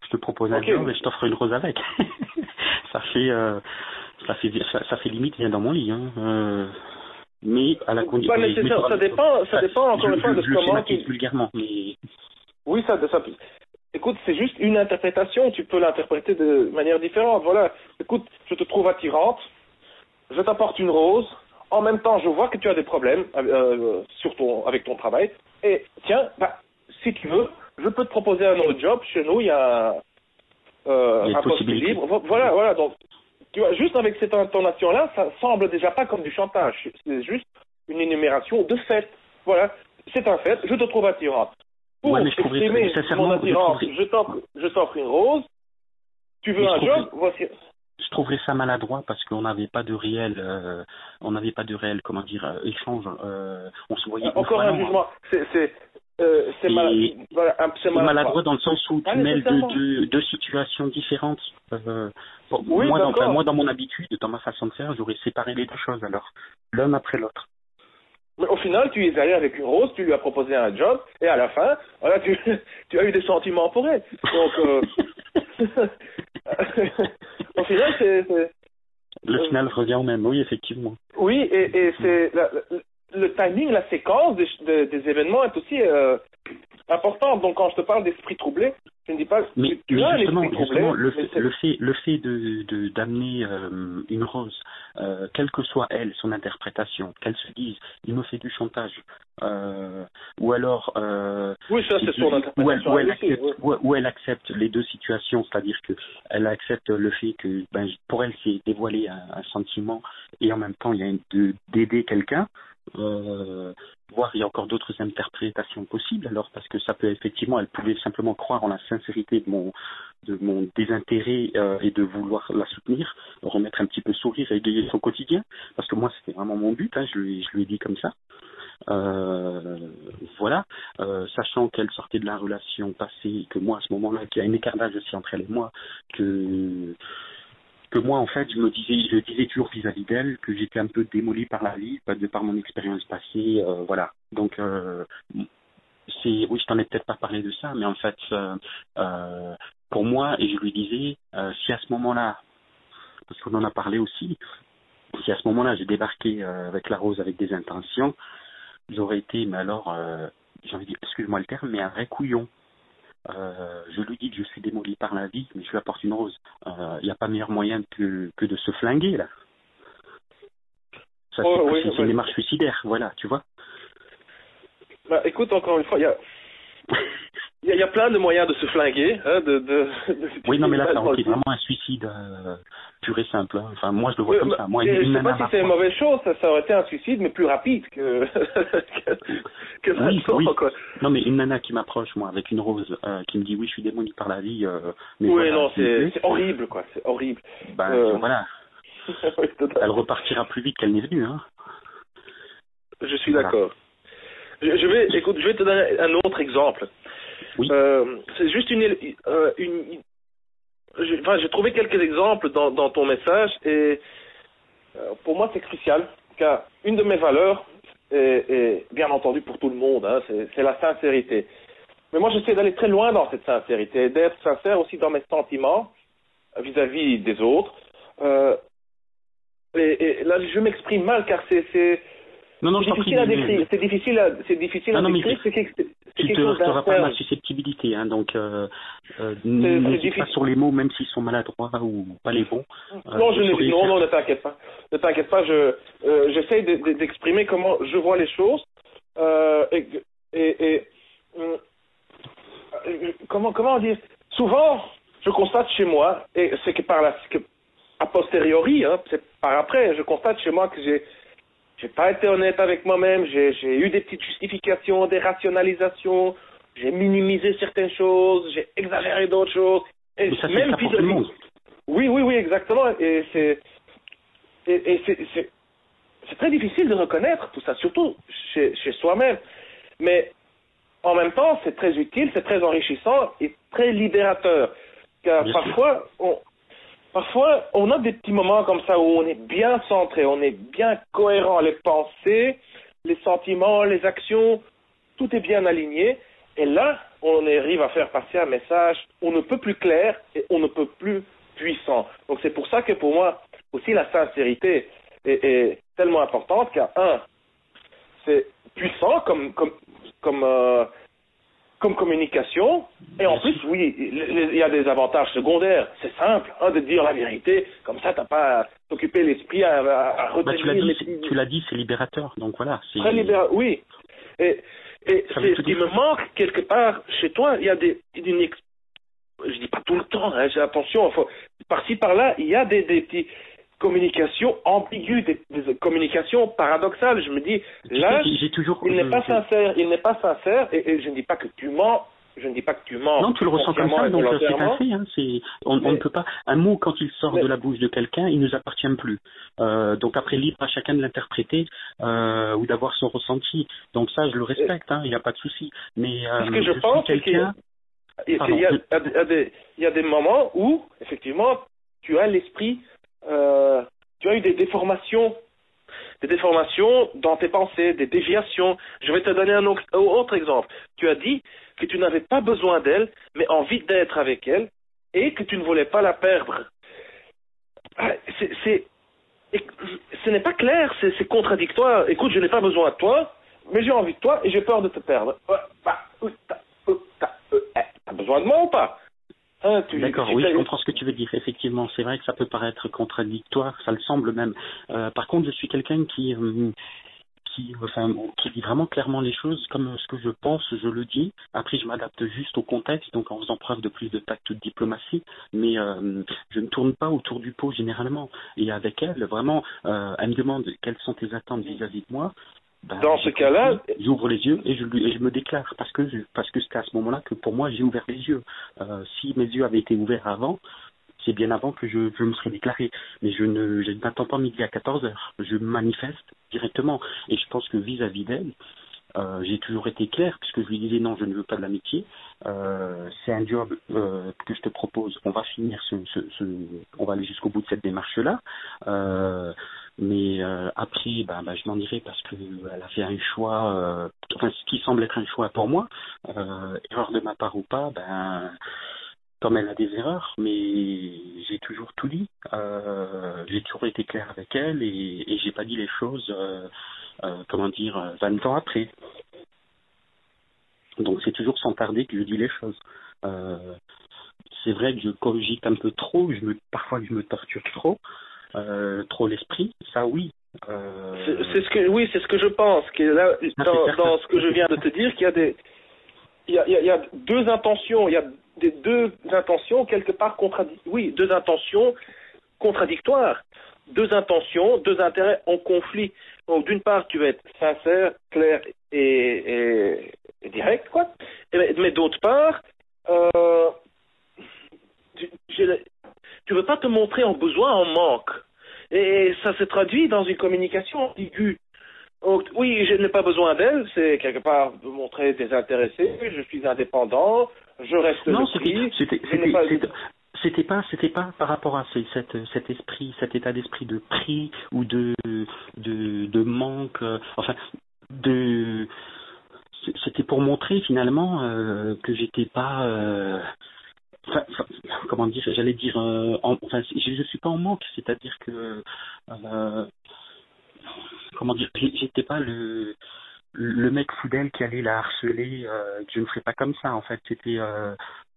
Je te propose un job et je t'offre une rose avec. ça fait limite viens dans mon lit. Mais à la condition. Pas nécessaire. Ça dépend encore une fois de comment. Vulgairement, mais. Oui, ça. Écoute, c'est juste une interprétation. Tu peux l'interpréter de manière différente. Voilà. Écoute, je te trouve attirante. Je t'apporte une rose. En même temps, je vois que tu as des problèmes avec ton travail. Et tiens, si tu veux, je peux te proposer un autre job. Chez nous, il y a un poste libre. Voilà. Donc, tu vois, juste avec cette intonation-là, ça semble déjà pas comme du chantage. C'est juste une énumération de faits. Voilà. C'est un fait. Je te trouve attirante. Pour exprimer mon attirance, je t'offre une rose. Tu veux un job? Voici. Je trouverais ça maladroit parce qu'on n'avait pas de réel, comment dire, échange. On se voyait. Encore un jugement. C'est maladroit dans le sens où tu mêles deux situations différentes. Moi, dans mon habitude, dans ma façon de faire, j'aurais séparé les deux choses alors, l'un après l'autre. Mais au final, tu es allé avec une rose, tu lui as proposé un job, et à la fin, voilà, tu as eu des sentiments pour elle. Donc, au final, le final revient au même, oui, effectivement. Oui, et c'est le timing, la séquence des événements est aussi importante. Donc, quand je te parle d'esprit troublé, je ne dis pas mais justement, le fait d'amener une rose, quelle que soit elle, son interprétation, qu'elle se dise, il me fait du chantage, ou alors, oui, ça c'est son interprétation, où elle accepte les deux situations, c'est-à-dire que elle accepte le fait que, pour elle, c'est dévoiler un sentiment et en même temps, il y a d'aider quelqu'un. Voire il y a encore d'autres interprétations possibles alors parce que ça peut effectivement elle pouvait simplement croire en la sincérité de mon désintérêt et de vouloir la soutenir, remettre un petit peu sourire et égayer son quotidien parce que moi c'était vraiment mon but, je lui ai dit comme ça. Voilà, sachant qu'elle sortait de la relation passée, que moi à ce moment-là qu'il y a un écartage aussi entre elle et moi, que moi en fait je disais toujours vis-à-vis d'elle que j'étais un peu démoli par la vie, de par mon expérience passée, voilà. Donc oui, je t'en ai peut-être pas parlé de ça, mais en fait pour moi, et je lui disais, si à ce moment-là, parce qu'on en a parlé aussi, si à ce moment-là j'ai débarqué avec la rose avec des intentions, j'aurais été, mais alors j'ai envie de dire, excuse-moi le terme, mais un vrai couillon. Je lui dis que je suis démoli par la vie, mais je lui apporte une rose. Il n'y a pas meilleur moyen que de se flinguer, là. Ça, c'est une démarche suicidaire, voilà, tu vois. Bah, écoute, encore une fois, il y a plein de moyens de se flinguer, hein, oui, non, mais là, c'est vraiment un suicide pur et simple. Hein. Enfin, moi, je le vois comme ça. Moi, je ne sais pas si c'est une mauvaise chose, ça aurait été un suicide, mais plus rapide que oui. Quoi. Non, mais une nana qui m'approche, moi, avec une rose, qui me dit, oui, je suis démonique par la vie. Mais oui, voilà, non, c'est horrible, quoi. C'est horrible. Voilà. Oui, elle repartira plus vite qu'elle n'est venue. Hein. Je suis d'accord. Je vais te donner un autre exemple. Oui. C'est juste j'ai trouvé quelques exemples dans ton message et pour moi c'est crucial car une de mes valeurs est bien entendu pour tout le monde, hein, c'est la sincérité. Mais moi j'essaie d'aller très loin dans cette sincérité, d'être sincère aussi dans mes sentiments vis-à-vis des autres. Et là je m'exprime mal car c'est difficile à décrire. C'est difficile à décrire. Tu te heurteras pas ma susceptibilité, hein, donc n'hésite pas sur les mots, même s'ils sont maladroits ou pas les bons. Non, ne t'inquiète pas. Ne t'inquiète pas. J'essaie d'exprimer comment je vois les choses comment dire. Souvent, je constate chez moi et c'est que a posteriori, hein, c'est par après, je constate chez moi que j'ai pas été honnête avec moi-même, j'ai eu des petites justifications, des rationalisations, j'ai minimisé certaines choses, j'ai exagéré d'autres choses. Et ça, même pour tout le monde. Oui, exactement. Et c'est très difficile de reconnaître tout ça, surtout chez soi-même. Mais en même temps, c'est très utile, c'est très enrichissant et très libérateur. Car Parfois, on a des petits moments comme ça où on est bien centré, on est bien cohérent, les pensées, les sentiments, les actions, tout est bien aligné. Et là, on arrive à faire passer un message, on ne peut plus clair et on ne peut plus puissant. Donc c'est pour ça que pour moi, aussi la sincérité est tellement importante, car c'est puissant comme communication, et en plus, oui, il y a des avantages secondaires. C'est simple, de dire la vérité, comme ça, t'as pas à t'occuper l'esprit à retenir tu l'as dit, c'est libérateur, donc voilà. Très libérateur, oui. Et ce qui me manque quelque part chez toi, il y a je dis pas tout le temps, hein, j'ai attention, par-ci par-là, il y a des petits communications ambiguës, des communications paradoxales. Je me dis, là, il n'est pas sincère, et je ne dis pas que tu mens, Non, tu le ressens comme ça, donc c'est un fait. Hein, on ne peut pas. Un mot, quand il sort de la bouche de quelqu'un, il ne nous appartient plus. Donc après, libre à chacun de l'interpréter ou d'avoir son ressenti. Donc ça, je le respecte, il n'y a pas de souci. Mais ce que je pense, c'est qu'il y a des moments où, effectivement, tu as l'esprit, tu as eu des déformations dans tes pensées, des déviations. Je vais te donner un autre exemple. Tu as dit que tu n'avais pas besoin d'elle, mais envie d'être avec elle, et que tu ne voulais pas la perdre. Ce n'est pas clair, c'est contradictoire. Écoute, je n'ai pas besoin de toi, mais j'ai envie de toi et j'ai peur de te perdre. T'as besoin de moi ou pas? D'accord, oui, je comprends ce que tu veux dire. Effectivement, c'est vrai que ça peut paraître contradictoire, ça le semble même. Par contre, je suis quelqu'un qui dit vraiment clairement les choses comme ce que je pense, je le dis. Après, je m'adapte juste au contexte, donc en faisant preuve de plus de tact ou de diplomatie. Mais je ne tourne pas autour du pot généralement. Et avec elle, vraiment, elle me demande quelles sont tes attentes vis-à-vis de moi. Dans ce cas-là, j'ouvre les yeux et je me déclare parce que c'était à ce moment-là que pour moi j'ai ouvert les yeux. Si mes yeux avaient été ouverts avant, c'est bien avant que je me serais déclaré. Mais je n'attends pas midi à 14h. Je me manifeste directement. Et je pense que vis-à-vis d'elle, j'ai toujours été clair puisque je lui disais non, je ne veux pas de l'amitié. C'est un job que je te propose. On va finir on va aller jusqu'au bout de cette démarche-là. Mais après, je m'en irai parce que elle a fait un choix, ce qui semble être un choix pour moi, erreur de ma part ou pas, comme elle a des erreurs, mais j'ai toujours tout dit, j'ai toujours été clair avec elle et j'ai pas dit les choses, 20 ans après. Donc c'est toujours sans tarder que je dis les choses. c'est vrai que je cogite un peu trop, parfois je me torture trop l'esprit, ça oui. C'est ce que je pense, que là, dans ce que je viens de te dire, qu'il y a il y a deux intentions, il y a deux intentions quelque part deux intentions contradictoires, deux intentions, deux intérêts en conflit. Donc d'une part, tu vas être sincère, clair et direct, quoi. Mais d'autre part, tu veux pas te montrer en besoin, en manque. Et ça se traduit dans une communication ambiguë. Donc, oui, je n'ai pas besoin d'elle, c'est quelque part de montrer désintéressé, je suis indépendant, je reste non, c'était pas par rapport à cet esprit, cet état d'esprit de prix ou de manque, c'était pour montrer finalement que j'étais pas comment dire, j'allais dire je suis pas en manque, c'est-à-dire que comment dire, j'étais pas le mec fidèle qui allait la harceler, que je ne ferais pas comme ça en fait, c'était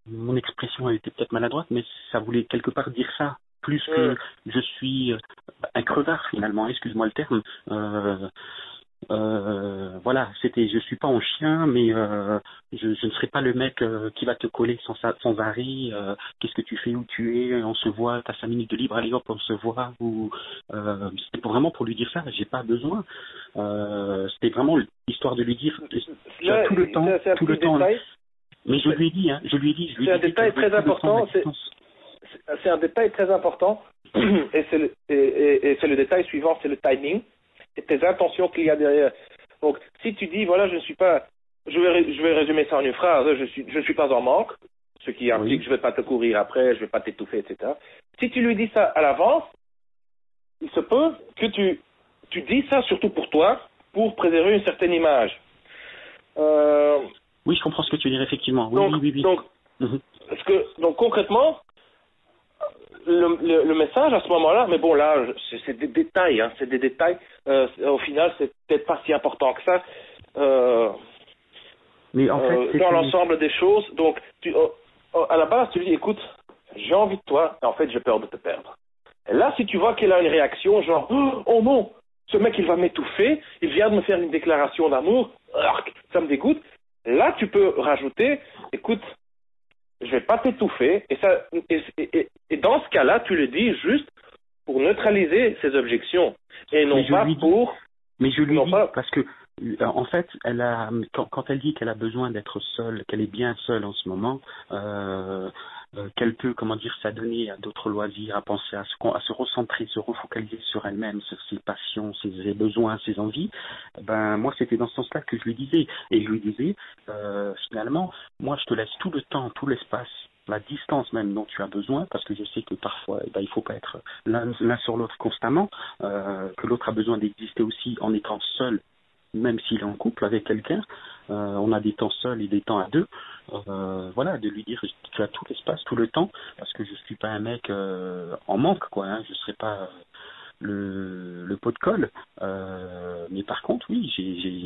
mon expression elle était peut-être maladroite, mais ça voulait quelque part dire ça, plus que je suis un crevard finalement, excuse-moi le terme. Voilà, je suis pas un chien, mais je ne serai pas le mec qui va te coller sans arrêt. Qu'est-ce que tu fais, où tu es, on se voit, t'as 5 minutes de libre, allez hop, on se voit. C'était vraiment pour lui dire ça, j'ai pas besoin. C'était vraiment l'histoire de lui dire, tu as tout le temps. Mais je lui ai dit, c'est un détail très important. C'est un détail très important, et c'est le détail suivant, c'est le timing. Et tes intentions qu'il y a derrière. Donc, si tu dis, voilà, je vais résumer ça en une phrase, je suis pas en manque, ce qui implique que je vais pas te courir après, je vais pas t'étouffer, etc. Si tu lui dis ça à l'avance, il se peut que tu dis ça surtout pour toi, pour préserver une certaine image. Oui, je comprends ce que tu veux dire, effectivement. Oui. Donc, concrètement, le message à ce moment-là, mais bon là, c'est des détails, hein, c'est des détails. Au final, c'est peut-être pas si important que ça. Mais en fait, dans l'ensemble des choses, donc à la base, tu lui dis, écoute, j'ai envie de toi, et en fait, j'ai peur de te perdre. Et là, si tu vois qu'elle a une réaction genre, oh non, ce mec il va m'étouffer, il vient de me faire une déclaration d'amour, ça me dégoûte. Là, tu peux rajouter, écoute, je vais pas t'étouffer, et dans ce cas-là, tu le dis juste pour neutraliser ses objections, et non pas pour... Mais je lui dis, parce que, en fait, quand elle dit qu'elle a besoin d'être seule, qu'elle est bien seule en ce moment, qu'elle peut, comment dire, s'adonner à d'autres loisirs, à penser à se recentrer, se refocaliser sur elle-même, sur ses passions, ses besoins, ses envies, moi c'était dans ce sens-là que je lui disais. Et je lui disais, finalement, moi je te laisse tout le temps, tout l'espace, la distance même dont tu as besoin, parce que je sais que parfois il faut pas être l'un sur l'autre constamment, que l'autre a besoin d'exister aussi en étant seul, même s'il est en couple avec quelqu'un. On a des temps seuls et des temps à deux. Voilà, de lui dire tu as tout l'espace, tout le temps, parce que je suis pas un mec en manque, quoi. Hein, je serai pas le pot de colle. Mais par contre, oui,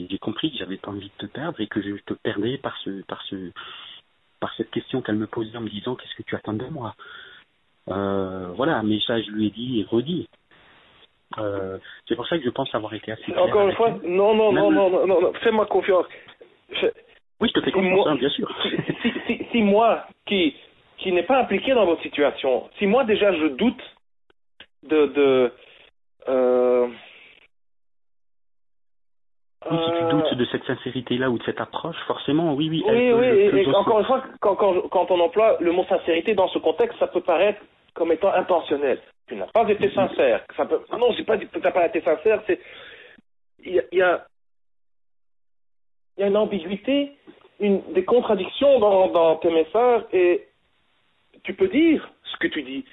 j'ai compris que j'avais pas envie de te perdre et que je te perdais par cette question qu'elle me posait en me disant qu'est-ce que tu attends de moi. Voilà, mais ça je lui ai dit et redit. C'est pour ça que je pense avoir été assez clair. Encore une fois, non, fais-moi confiance. Oui, je te fais confiance, bien sûr. Si moi, qui n'est pas impliqué dans votre situation, si moi déjà je doute Oui, si tu doutes de cette sincérité-là ou de cette approche, forcément, oui. Oui, et encore une fois, quand on emploie le mot sincérité dans ce contexte, ça peut paraître comme étant intentionnel. Tu n'as pas été sincère. Non, c'est pas, tu n'as pas été sincère, il y a une ambiguïté, des contradictions dans tes messages, et tu peux dire ce que tu dis.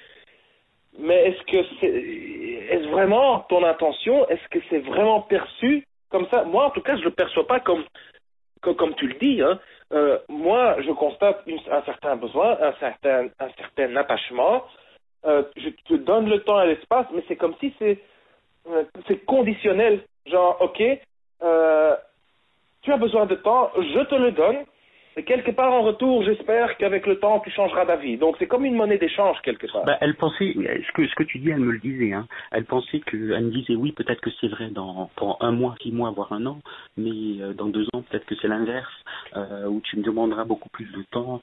Mais est-ce vraiment ton intention? Est-ce que c'est vraiment perçu comme ça? Moi, en tout cas, je le perçois pas comme tu le dis. Hein. Moi, je constate un certain besoin, un certain attachement. Je te donne le temps et l'espace, mais c'est comme si c'est conditionnel. Genre, ok, tu as besoin de temps, je te le donne, Et quelque part en retour, j'espère qu'avec le temps, tu changeras d'avis. Donc c'est comme une monnaie d'échange quelque part. Bah, elle pensait, ce que tu dis, elle me le disait, hein. Elle pensait elle me disait, oui, peut-être que c'est vrai pour 1 mois, 6 mois, voire 1 an, mais dans 2 ans, peut-être que c'est l'inverse, où tu me demanderas beaucoup plus de temps.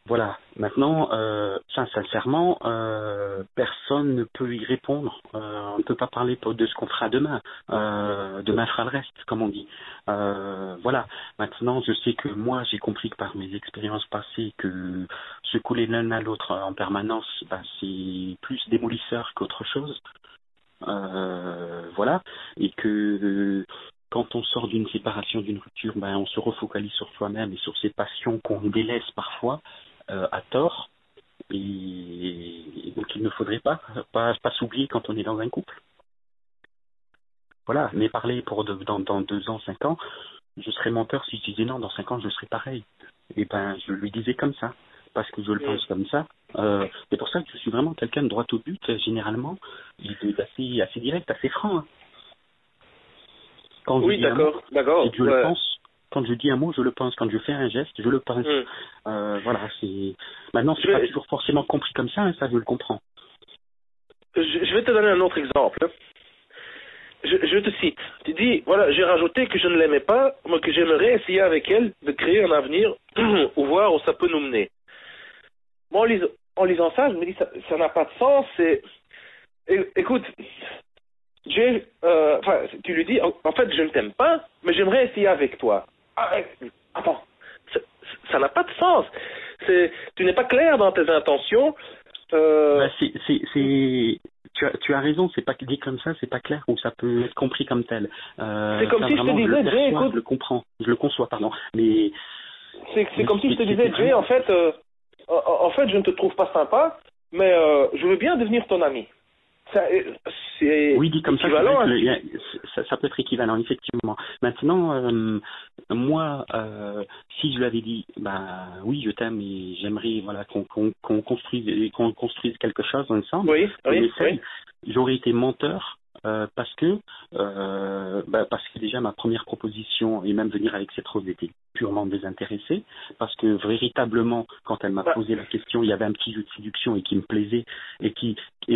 Voilà. Maintenant, sincèrement, personne ne peut y répondre. On ne peut pas parler de ce qu'on fera demain. Demain fera le reste, comme on dit. Voilà. Maintenant, je sais que moi, j'ai compris que par mes expériences passées, que se couler l'un à l'autre en permanence, c'est plus démolisseur qu'autre chose. Voilà. Et que quand on sort d'une séparation, d'une rupture, on se refocalise sur soi-même et sur ses passions qu'on délaisse parfois. À tort, et donc il ne faudrait pas s'oublier quand on est dans un couple. Voilà, mais parler dans 2 ans, 5 ans, je serais menteur si je disais non, dans 5 ans je serais pareil. Et je lui disais comme ça, parce que je le pense comme ça. C'est pour ça que je suis vraiment quelqu'un de droit au but, généralement, et assez direct, assez franc. Hein. Quand oui, d'accord. Et je le pense. Quand je dis un mot, je le pense. Quand je fais un geste, je le pense. Voilà, c'est. Maintenant, c'est pas toujours forcément compris comme ça, hein, ça, je le comprends. Je vais te donner un autre exemple. Je te cite. Tu dis, voilà, j'ai rajouté que je ne l'aimais pas, mais que j'aimerais essayer avec elle de créer un avenir ou voir où ça peut nous mener. Moi, en lisant ça, je me dis, ça n'a pas de sens. Écoute, tu lui dis, en fait, je ne t'aime pas, mais j'aimerais essayer avec toi. Attends, ça n'a pas de sens. Tu n'es pas clair dans tes intentions. Tu as raison, c'est pas dit comme ça, c'est pas clair, ou ça peut être compris comme tel. C'est comme si je te disais, Jay, écoute, je le conçois, pardon, mais c'est comme si je te disais, Jay, en fait, je ne te trouve pas sympa, mais je veux bien devenir ton ami. Oui, dit comme équivalent, ça peut être équivalent, effectivement. Maintenant, moi, si je lui avais dit, oui, je t'aime et j'aimerais, voilà, qu'on construise quelque chose ensemble, oui. J'aurais été menteur. Parce que déjà ma première proposition et même venir avec cette rose était purement désintéressée, parce que véritablement quand elle m'a posé la question, il y avait un petit jeu de séduction et qui me plaisait et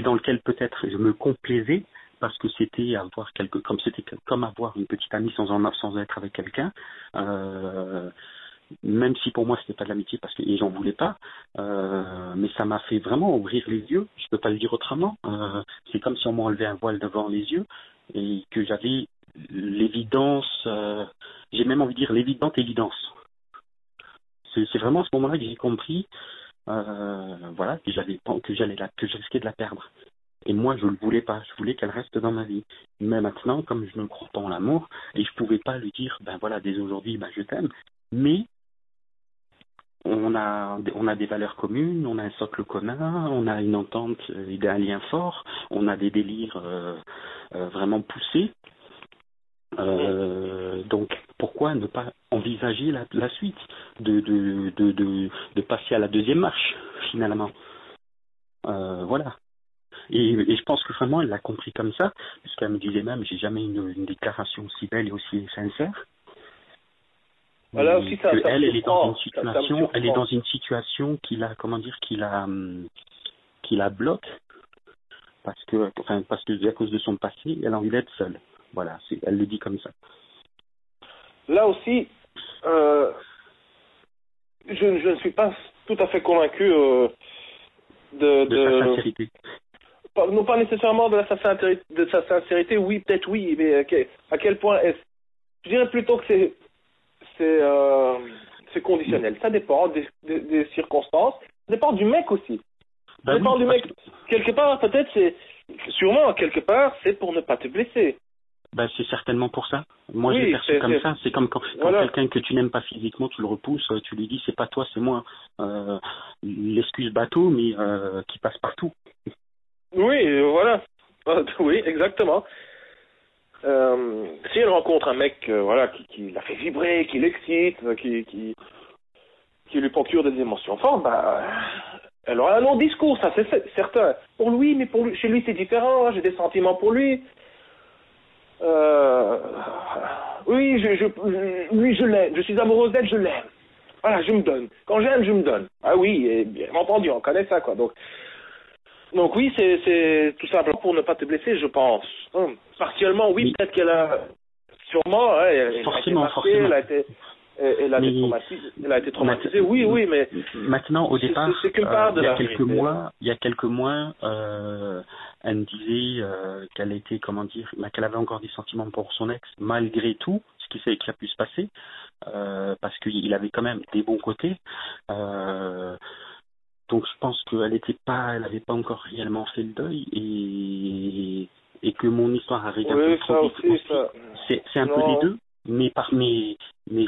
dans lequel peut-être je me complaisais, parce que c'était comme avoir une petite amie sans être avec quelqu'un. Même si pour moi c'était pas de l'amitié parce que j'en voulais pas, mais ça m'a fait vraiment ouvrir les yeux, je peux pas le dire autrement. C'est comme si on m'enlevait un voile devant les yeux et que j'avais l'évidence, j'ai même envie de dire l'évidente évidence. C'est vraiment à ce moment-là que j'ai compris, voilà, que je risquais de la perdre. Et moi, je le voulais pas. Je voulais qu'elle reste dans ma vie. Mais maintenant, comme je ne crois pas en l'amour, et je pouvais pas lui dire, voilà, dès aujourd'hui, je t'aime. Mais on a des valeurs communes, on a un socle commun, on a une entente et un lien fort, on a des délires vraiment poussés. Donc pourquoi ne pas envisager la suite, de passer à la deuxième marche finalement. Voilà. Et je pense que vraiment elle l'a compris comme ça, puisqu'elle me disait même, j'ai jamais une déclaration aussi belle et aussi sincère. Voilà aussi elle est dans une situation qui la bloque parce que à cause de son passé, elle a envie d'être seule. Voilà, elle le dit comme ça. Là aussi, je ne suis pas tout à fait convaincu de sa sincérité. Non, pas nécessairement de sa sincérité, oui, peut-être oui, mais à quel point est-ce? Je dirais plutôt que c'est conditionnel. Ça dépend des circonstances. Ça dépend du mec aussi. Ça dépend du mec. Quelque part, peut-être, sûrement, quelque part, c'est pour ne pas te blesser. C'est certainement pour ça. Moi, j'ai perçu comme ça. C'est comme quand quelqu'un que tu n'aimes pas physiquement, tu le repousses, tu lui dis c'est pas toi, c'est moi. L'excuse bateau, mais qui passe partout. Oui, voilà. Oui, exactement. Si elle rencontre un mec qui la fait vibrer, qui l'excite, qui lui procure des émotions fortes, elle aura un autre discours, ça c'est certain. Pour lui, mais chez lui c'est différent, j'ai des sentiments pour lui. oui, oui, je l'aime, je suis amoureuse d'elle, je l'aime. Voilà, je me donne. Quand j'aime, je me donne. Ah oui, et bien entendu, on connaît ça, quoi. Donc oui, c'est tout simplement pour ne pas te blesser, je pense. Partiellement, oui, mais, peut-être qu'elle a, sûrement, hein, forcément. elle a été traumatisée, oui, mais maintenant, au départ, c'est qu'une part de la vérité. Il y a quelques mois, elle me disait qu'elle était, qu'elle avait encore des sentiments pour son ex, malgré tout, ce qui a pu se passer, parce qu'il avait quand même des bons côtés. Donc je pense qu'elle n'avait pas encore réellement fait le deuil et que mon histoire arrive un peu trop vite aussi. C'est un peu les deux, mais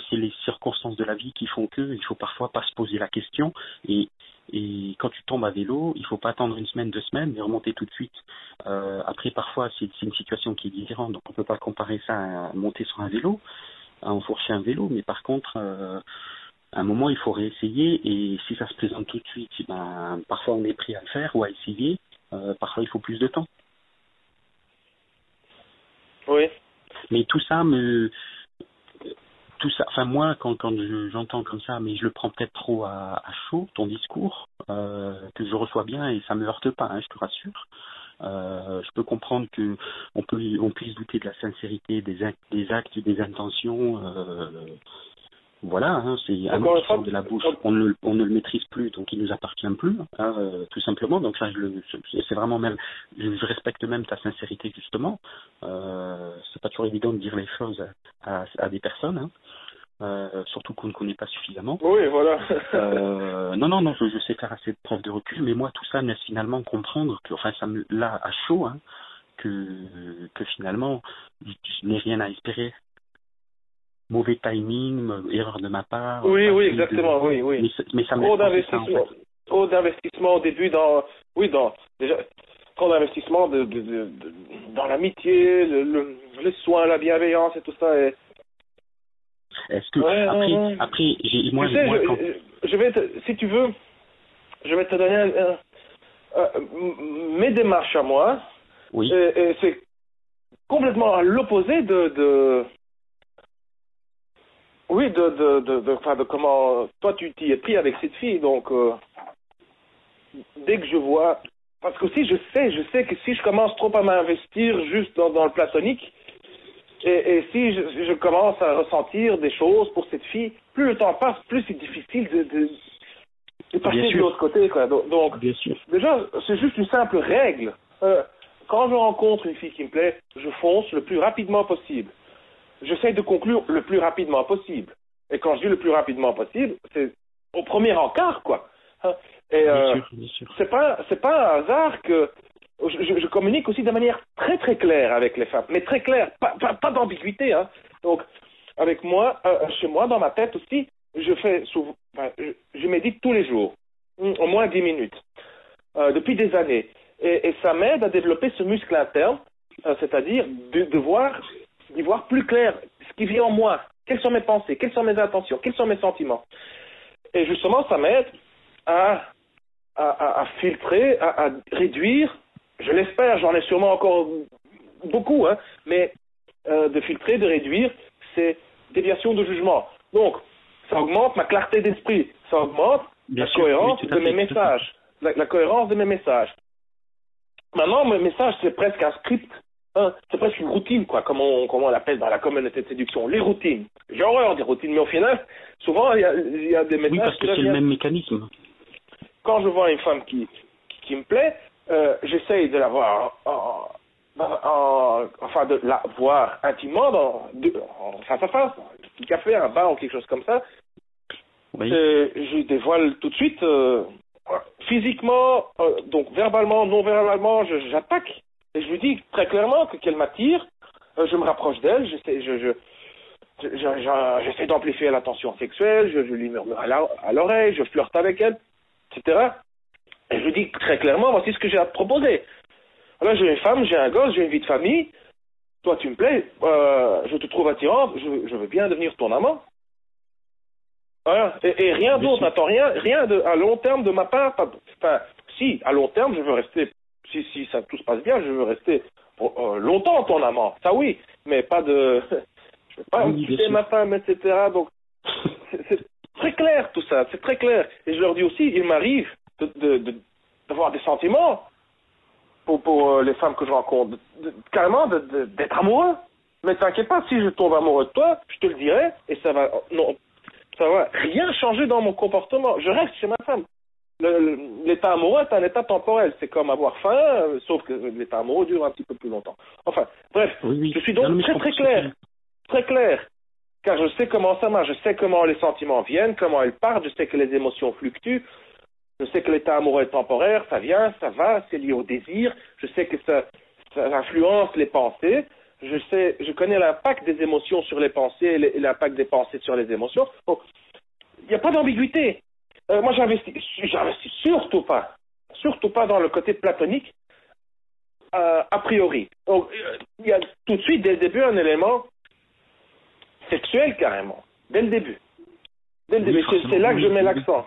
c'est les circonstances de la vie qui font il faut parfois pas se poser la question et quand tu tombes à vélo, il faut pas attendre une semaine, 2 semaines, mais remonter tout de suite. Après, parfois, c'est une situation qui est différente, donc on peut pas comparer ça à monter sur un vélo, à enfourcher un vélo, mais par contre, à un moment, il faut réessayer et si ça se présente tout de suite, parfois on est prêt à le faire ou à essayer. Parfois, il faut plus de temps. Oui. Mais tout ça, enfin moi, quand j'entends comme ça, mais je le prends peut-être trop à chaud, ton discours, que je reçois bien et ça me heurte pas, hein, je te rassure. Je peux comprendre que on puisse douter de la sincérité des actes, des intentions. Voilà, hein, c'est un mot qui sort de la bouche. On ne le maîtrise plus, donc il nous appartient plus, hein, tout simplement. Donc ça, c'est vraiment même, je respecte même ta sincérité justement. C'est pas toujours évident de dire les choses à des personnes, hein, surtout qu'on ne connaît pas suffisamment. Oui, voilà. Non, je sais faire assez de preuve de recul, mais moi tout ça me laisse finalement comprendre que, enfin, ça me là à chaud, hein, que finalement, je n'ai rien à espérer. Mauvais timing, erreur de ma part. Oui, exactement, oui. Mais ça trop d'investissement, trop d'investissement au début déjà, trop d'investissement dans l'amitié, le soin, la bienveillance et tout ça. Est-ce que après, si tu veux, je vais te donner mes démarches à moi. Oui. Et c'est complètement à l'opposé de comment toi tu t'y es pris avec cette fille. Donc dès que je vois, parce que aussi je sais que si je commence trop à m'investir juste dans le platonique et si je commence à ressentir des choses pour cette fille, plus le temps passe, plus c'est difficile de passer de l'autre côté, quoi. Donc bien sûr. Déjà, c'est juste une simple règle. Quand je rencontre une fille qui me plaît, je fonce le plus rapidement possible. J'essaie de conclure le plus rapidement possible. Et quand je dis le plus rapidement possible, c'est au premier encart, quoi. Et bien sûr. c'est pas un hasard que je communique aussi de manière très très claire avec les femmes, mais très claire, pas d'ambiguïté, hein. Donc avec moi, chez moi, dans ma tête aussi, je médite tous les jours, au moins 10 minutes, depuis des années, et ça m'aide à développer ce muscle interne, c'est-à-dire d'y voir plus clair ce qui vient en moi, quelles sont mes pensées, quelles sont mes intentions, quels sont mes sentiments. Et justement, ça m'aide à filtrer, à réduire, je l'espère, j'en ai sûrement encore beaucoup, hein, mais de filtrer, de réduire ces déviations de jugement. Donc, ça augmente ma clarté d'esprit, ça augmente la cohérence de mes messages, la cohérence de mes messages. Maintenant, mes messages, c'est presque un script. C'est presque une routine, quoi, comme on l'appelle dans la communauté de séduction, les routines. J'ai horreur des routines, mais au final, souvent, il y a des messages... Oui, parce que c'est le même mécanisme. Quand je vois une femme qui me plaît, j'essaye de la voir, enfin de la voir intimement, en face à face, un petit café, un bar ou quelque chose comme ça. Oui. Je dévoile tout de suite, physiquement, donc verbalement, non verbalement, j'attaque. Et je lui dis très clairement qu'elle m'attire, je me rapproche d'elle, j'essaie d'amplifier la tension sexuelle, je lui murmure à l'oreille, je flirte avec elle, etc. Et je lui dis très clairement, voici ce que j'ai à te proposer. Là, j'ai une femme, j'ai un gosse, j'ai une vie de famille, toi tu me plais, je te trouve attirante, je veux bien devenir ton amant. Voilà. Et rien d'autre, n'attends rien à long terme de ma part. Enfin, si, à long terme, je veux rester... Si ça tout se passe bien, je veux rester longtemps ton amant, ça oui, mais pas de... Je vais Oui, bien quitter sûr. ma femme, etc. Donc, c'est très clair tout ça, c'est très clair. Et je leur dis aussi, il m'arrive d'avoir des sentiments pour les femmes que je rencontre, carrément d'être amoureux. Mais t'inquiète pas, si je tombe amoureux de toi, je te le dirai, et ça va rien changer dans mon comportement. Je reste chez ma femme. L'état amoureux est un état temporel. C'est comme avoir faim, sauf que l'état amoureux dure un petit peu plus longtemps. Enfin, bref, Oui. je suis donc Non, mais je très comprends clair. Très clair. Car je sais comment ça marche, je sais comment les sentiments viennent, comment ils partent, je sais que les émotions fluctuent, je sais que l'état amoureux est temporaire, ça vient, ça va, c'est lié au désir, je sais que ça influence les pensées, je connais l'impact des émotions sur les pensées et l'impact des pensées sur les émotions. Donc, il n'y a pas d'ambiguïté. Moi, j'investis surtout pas dans le côté platonique, a priori. Donc, il y a tout de suite, dès le début, un élément sexuel carrément, dès le début. C'est là que je mets l'accent.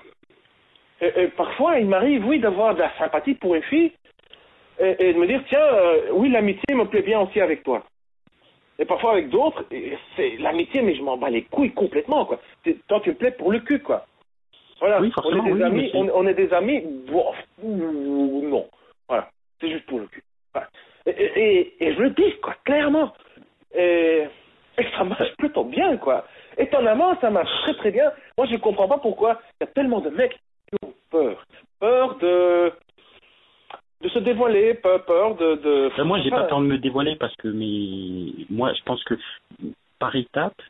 Et parfois, il m'arrive, oui, d'avoir de la sympathie pour une fille et de me dire, tiens, oui, l'amitié me plaît bien aussi avec toi. Et parfois avec d'autres, c'est l'amitié, mais je m'en bats les couilles complètement, quoi. Toi, tu me plais pour le cul, quoi. Voilà, Oui, forcément, on est des oui, amis, on est des amis, bon, non. Voilà, c'est juste pour le cul. Voilà. Et je le dis, quoi, clairement. Et ça marche plutôt bien, quoi. Étonnamment, ça marche très très bien. Moi, je ne comprends pas pourquoi il y a tellement de mecs qui ont peur. Peur de se dévoiler, peur de... Moi, j'ai pas peur de me dévoiler parce que moi, je pense que par étape,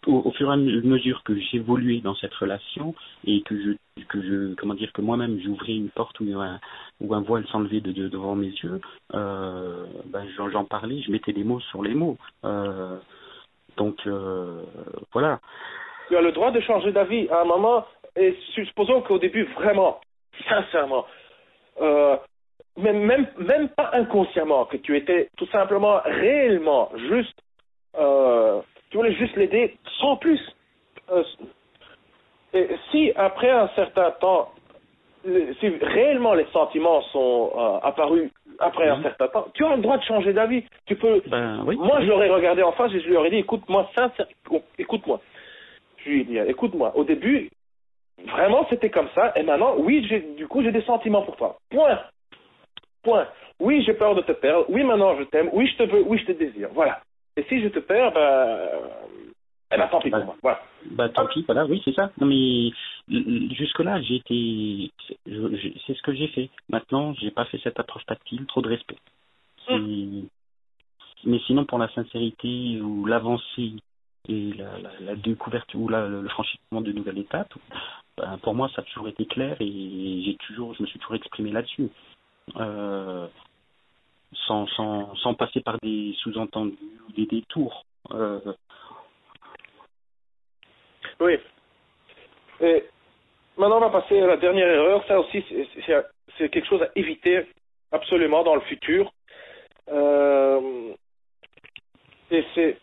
au fur et à mesure que j'évoluais dans cette relation et que moi-même j'ouvrais une porte ou un voile s'enlevait devant mes yeux, j'en parlais, je mettais des mots sur les mots. Donc voilà. Tu as le droit de changer d'avis à un moment, et supposons qu'au début, vraiment, sincèrement, même pas inconsciemment, que tu étais tout simplement, réellement, juste, tu voulais juste l'aider sans plus. Et si après un certain temps, si réellement les sentiments sont apparus après un certain temps, tu as le droit de changer d'avis. Tu peux. Oui, moi, je l'aurais regardé en face et je lui aurais dit, écoute-moi, écoute-moi. Je lui ai dit, écoute-moi. Au début, vraiment, c'était comme ça. Et maintenant, oui, j'ai des sentiments pour toi. Point. Oui, j'ai peur de te perdre. Oui, maintenant, je t'aime. Oui, je te veux. Oui, je te désire. Voilà. Et si je te perds, tant pis pour moi. Voilà. Tant pis, voilà, oui, c'est ça. Non, mais jusque-là, c'est ce que j'ai fait. Maintenant, j'ai pas fait cette approche tactile, trop de respect. Mais sinon, pour la sincérité ou l'avancée et la découverte ou le franchissement de nouvelles étapes, pour moi, ça a toujours été clair et je me suis toujours exprimé là-dessus. Sans passer par des sous-entendus ou des détours. Oui. Et maintenant, on va passer à la dernière erreur. Ça aussi, c'est quelque chose à éviter absolument dans le futur. Et c'est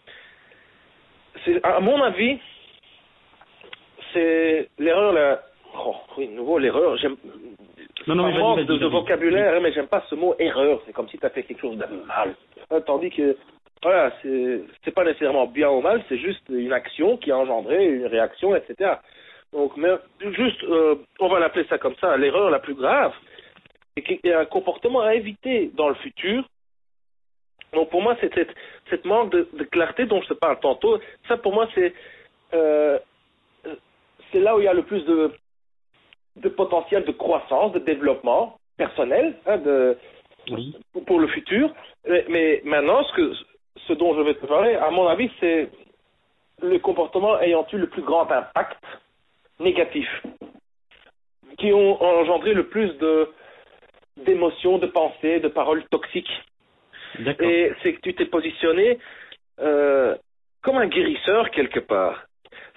à mon avis, c'est l'erreur là. Oh, oui, nouveau l'erreur. J'aime. Manque de vocabulaire, mais j'aime pas ce mot erreur. C'est comme si tu as fait quelque chose de mal. Tandis que voilà, c'est pas nécessairement bien ou mal, c'est juste une action qui a engendré une réaction, etc. Donc, mais juste, on va l'appeler ça comme ça, l'erreur la plus grave, et qui est un comportement à éviter dans le futur. Donc, pour moi, c'est cette manque de clarté dont je te parle tantôt. Ça, pour moi, c'est là où il y a le plus de potentiel de croissance, de développement personnel, oui. pour le futur. Mais maintenant, ce dont je vais te parler, à mon avis, c'est le comportement ayant eu le plus grand impact négatif, qui ont engendré le plus d'émotions, de pensées, de paroles toxiques. Et c'est que tu t'es positionné comme un guérisseur quelque part.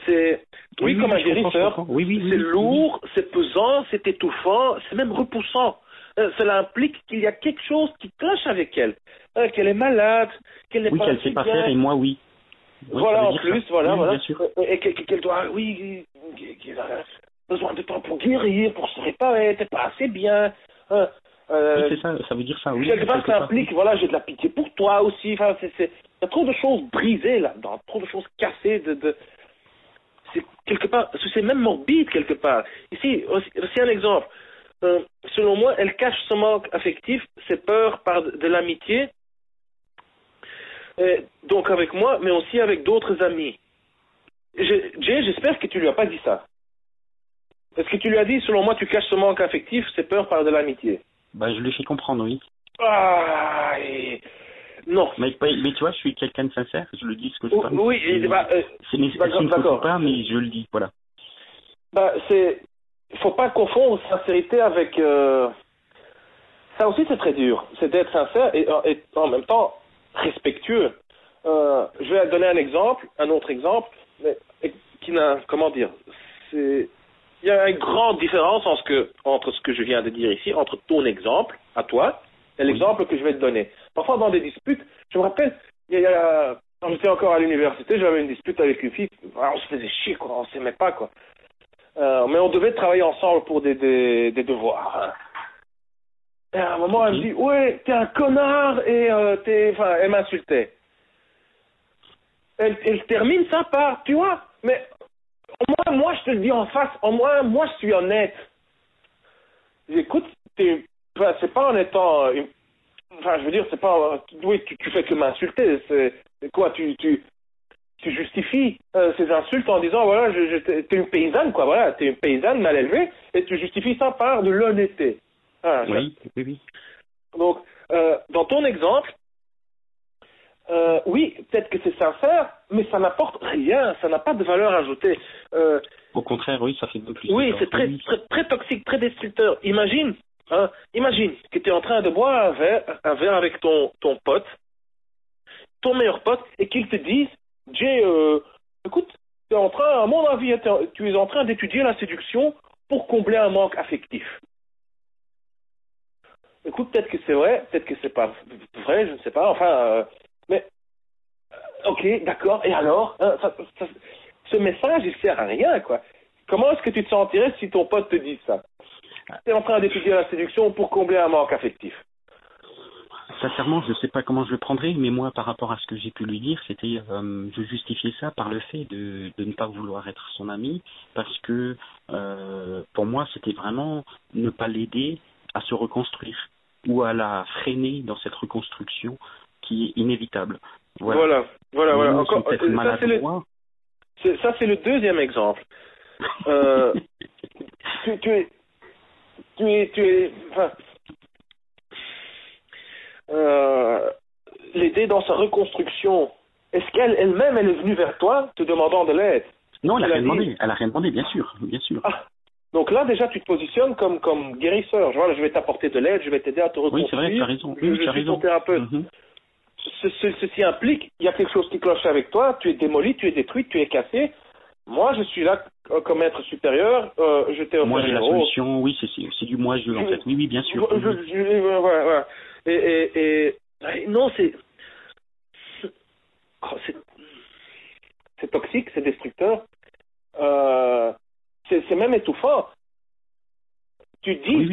Comme un guérisseur. C'est lourd, c'est pesant, c'est étouffant, c'est même repoussant. Cela implique qu'il y a quelque chose qui cloche avec elle, qu'elle est malade, qu'elle n'est pas qu'elle sait pas faire et moi oui. Voilà, en plus, voilà. Bien sûr. Et qu'elle doit, qu'elle a besoin de temps pour guérir, pour se réparer, t'es pas assez bien. Oui, c'est ça, ça veut dire ça, oui. Quelque part, ça implique, voilà, j'ai de la pitié pour toi aussi. Enfin, il y a trop de choses brisées là-dedans, trop de choses cassées. C'est quelque part, c'est même morbide quelque part. Ici, aussi un exemple. Selon moi, elle cache ce manque affectif, ses peurs par de l'amitié, donc avec moi, mais aussi avec d'autres amis. Jay, j'espère que tu lui as pas dit ça. Est-ce que tu lui as dit, selon moi, tu caches ce manque affectif, ses peurs par de l'amitié? Bah, je lui ai fait comprendre, oui. Ah, non. Mais tu vois, je suis quelqu'un de sincère, je le dis ce que je pense. Oui, c'est ne faut pas, mais je le dis, voilà. Bah, faut pas confondre sincérité avec, ça aussi c'est très dur, c'est d'être sincère et en même temps respectueux. Je vais donner un autre exemple, mais qui n'a, comment dire, il y a une grande différence entre ce que je viens de dire ici, entre ton exemple à toi et l'exemple que je vais te donner. Parfois dans des disputes, je me rappelle, quand j'étais encore à l'université, j'avais une dispute avec une fille, on se faisait chier, quoi, on s'aimait pas, quoi. Mais on devait travailler ensemble pour des devoirs. Et à un moment, elle me dit, ouais, t'es un connard, et elle m'insultait. Elle termine ça par, tu vois, mais au moins, moi, je te le dis en face, au moins, moi, je suis honnête. Écoute, c'est pas en étant, enfin, je veux dire, c'est pas, oui, tu fais que m'insulter, c'est quoi, tu justifies ces insultes en disant, voilà, t'es une paysanne, quoi, voilà, t'es une paysanne mal élevée, et tu justifies ça par de l'honnêteté. Ah, oui. Donc, dans ton exemple, oui, peut-être que c'est sincère, mais ça n'apporte rien, ça n'a pas de valeur ajoutée. Au contraire, oui, ça fait de plus. Oui, c'est très toxique, très destructeur. Imagine que tu es en train de boire un verre avec ton pote, ton meilleur pote, et qu'il te dise, Jay, écoute, à mon avis, tu es en train d'étudier la séduction pour combler un manque affectif. Écoute, peut-être que c'est vrai, peut-être que c'est pas vrai, je ne sais pas, enfin, mais, ok, d'accord, et alors, ce message, il sert à rien, quoi. Comment est-ce que tu te sentirais si ton pote te dit ça? Tu es en train d'étudier la séduction pour combler un manque affectif. Sincèrement, je ne sais pas comment je le prendrais, mais moi, par rapport à ce que j'ai pu lui dire, c'était, je justifiais ça par le fait de ne pas vouloir être son ami, parce que, pour moi, c'était vraiment ne pas l'aider à se reconstruire, ou à la freiner dans cette reconstruction qui est inévitable. Voilà. Encore, ça, c'est le deuxième exemple. L'aider dans sa reconstruction. Est-ce qu'elle-même, elle est venue vers toi, te demandant de l'aide? Non, elle a rien demandé, bien sûr. Ah, donc là, déjà, tu te positionnes comme guérisseur. Voilà, je vais t'apporter de l'aide, je vais t'aider à te reconstruire. Oui, c'est vrai, tu as raison. Je suis ton thérapeute. Ceci implique, il y a quelque chose qui cloche avec toi, tu es démoli, tu es détruit, tu es cassé. Moi, je suis là comme être supérieur, je t'ai offert moi, j'ai la solution, oui, c'est du moi-je, en fait. Oui, bien sûr. Voilà. Et non, c'est toxique, c'est destructeur. C'est même étouffant. Tu dis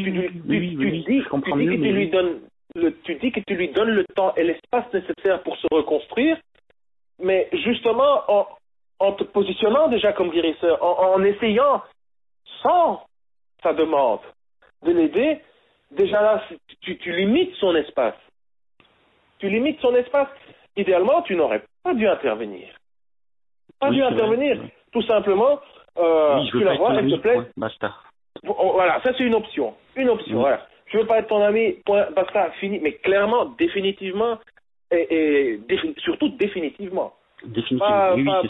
que tu lui donnes le temps et l'espace nécessaire pour se reconstruire, mais justement en te positionnant déjà comme guérisseur, en essayant sans sa demande de l'aider, déjà là tu limites son espace. Tu limites son espace. Idéalement, tu n'aurais pas dû intervenir. Intervenir. Vrai. Tout simplement, tu la vois, elle te plaît. Point, basta. Voilà, ça c'est une option. Voilà. Je veux pas être ton ami, point, basta, fini. Mais clairement, définitivement, et surtout définitivement. Définitivement,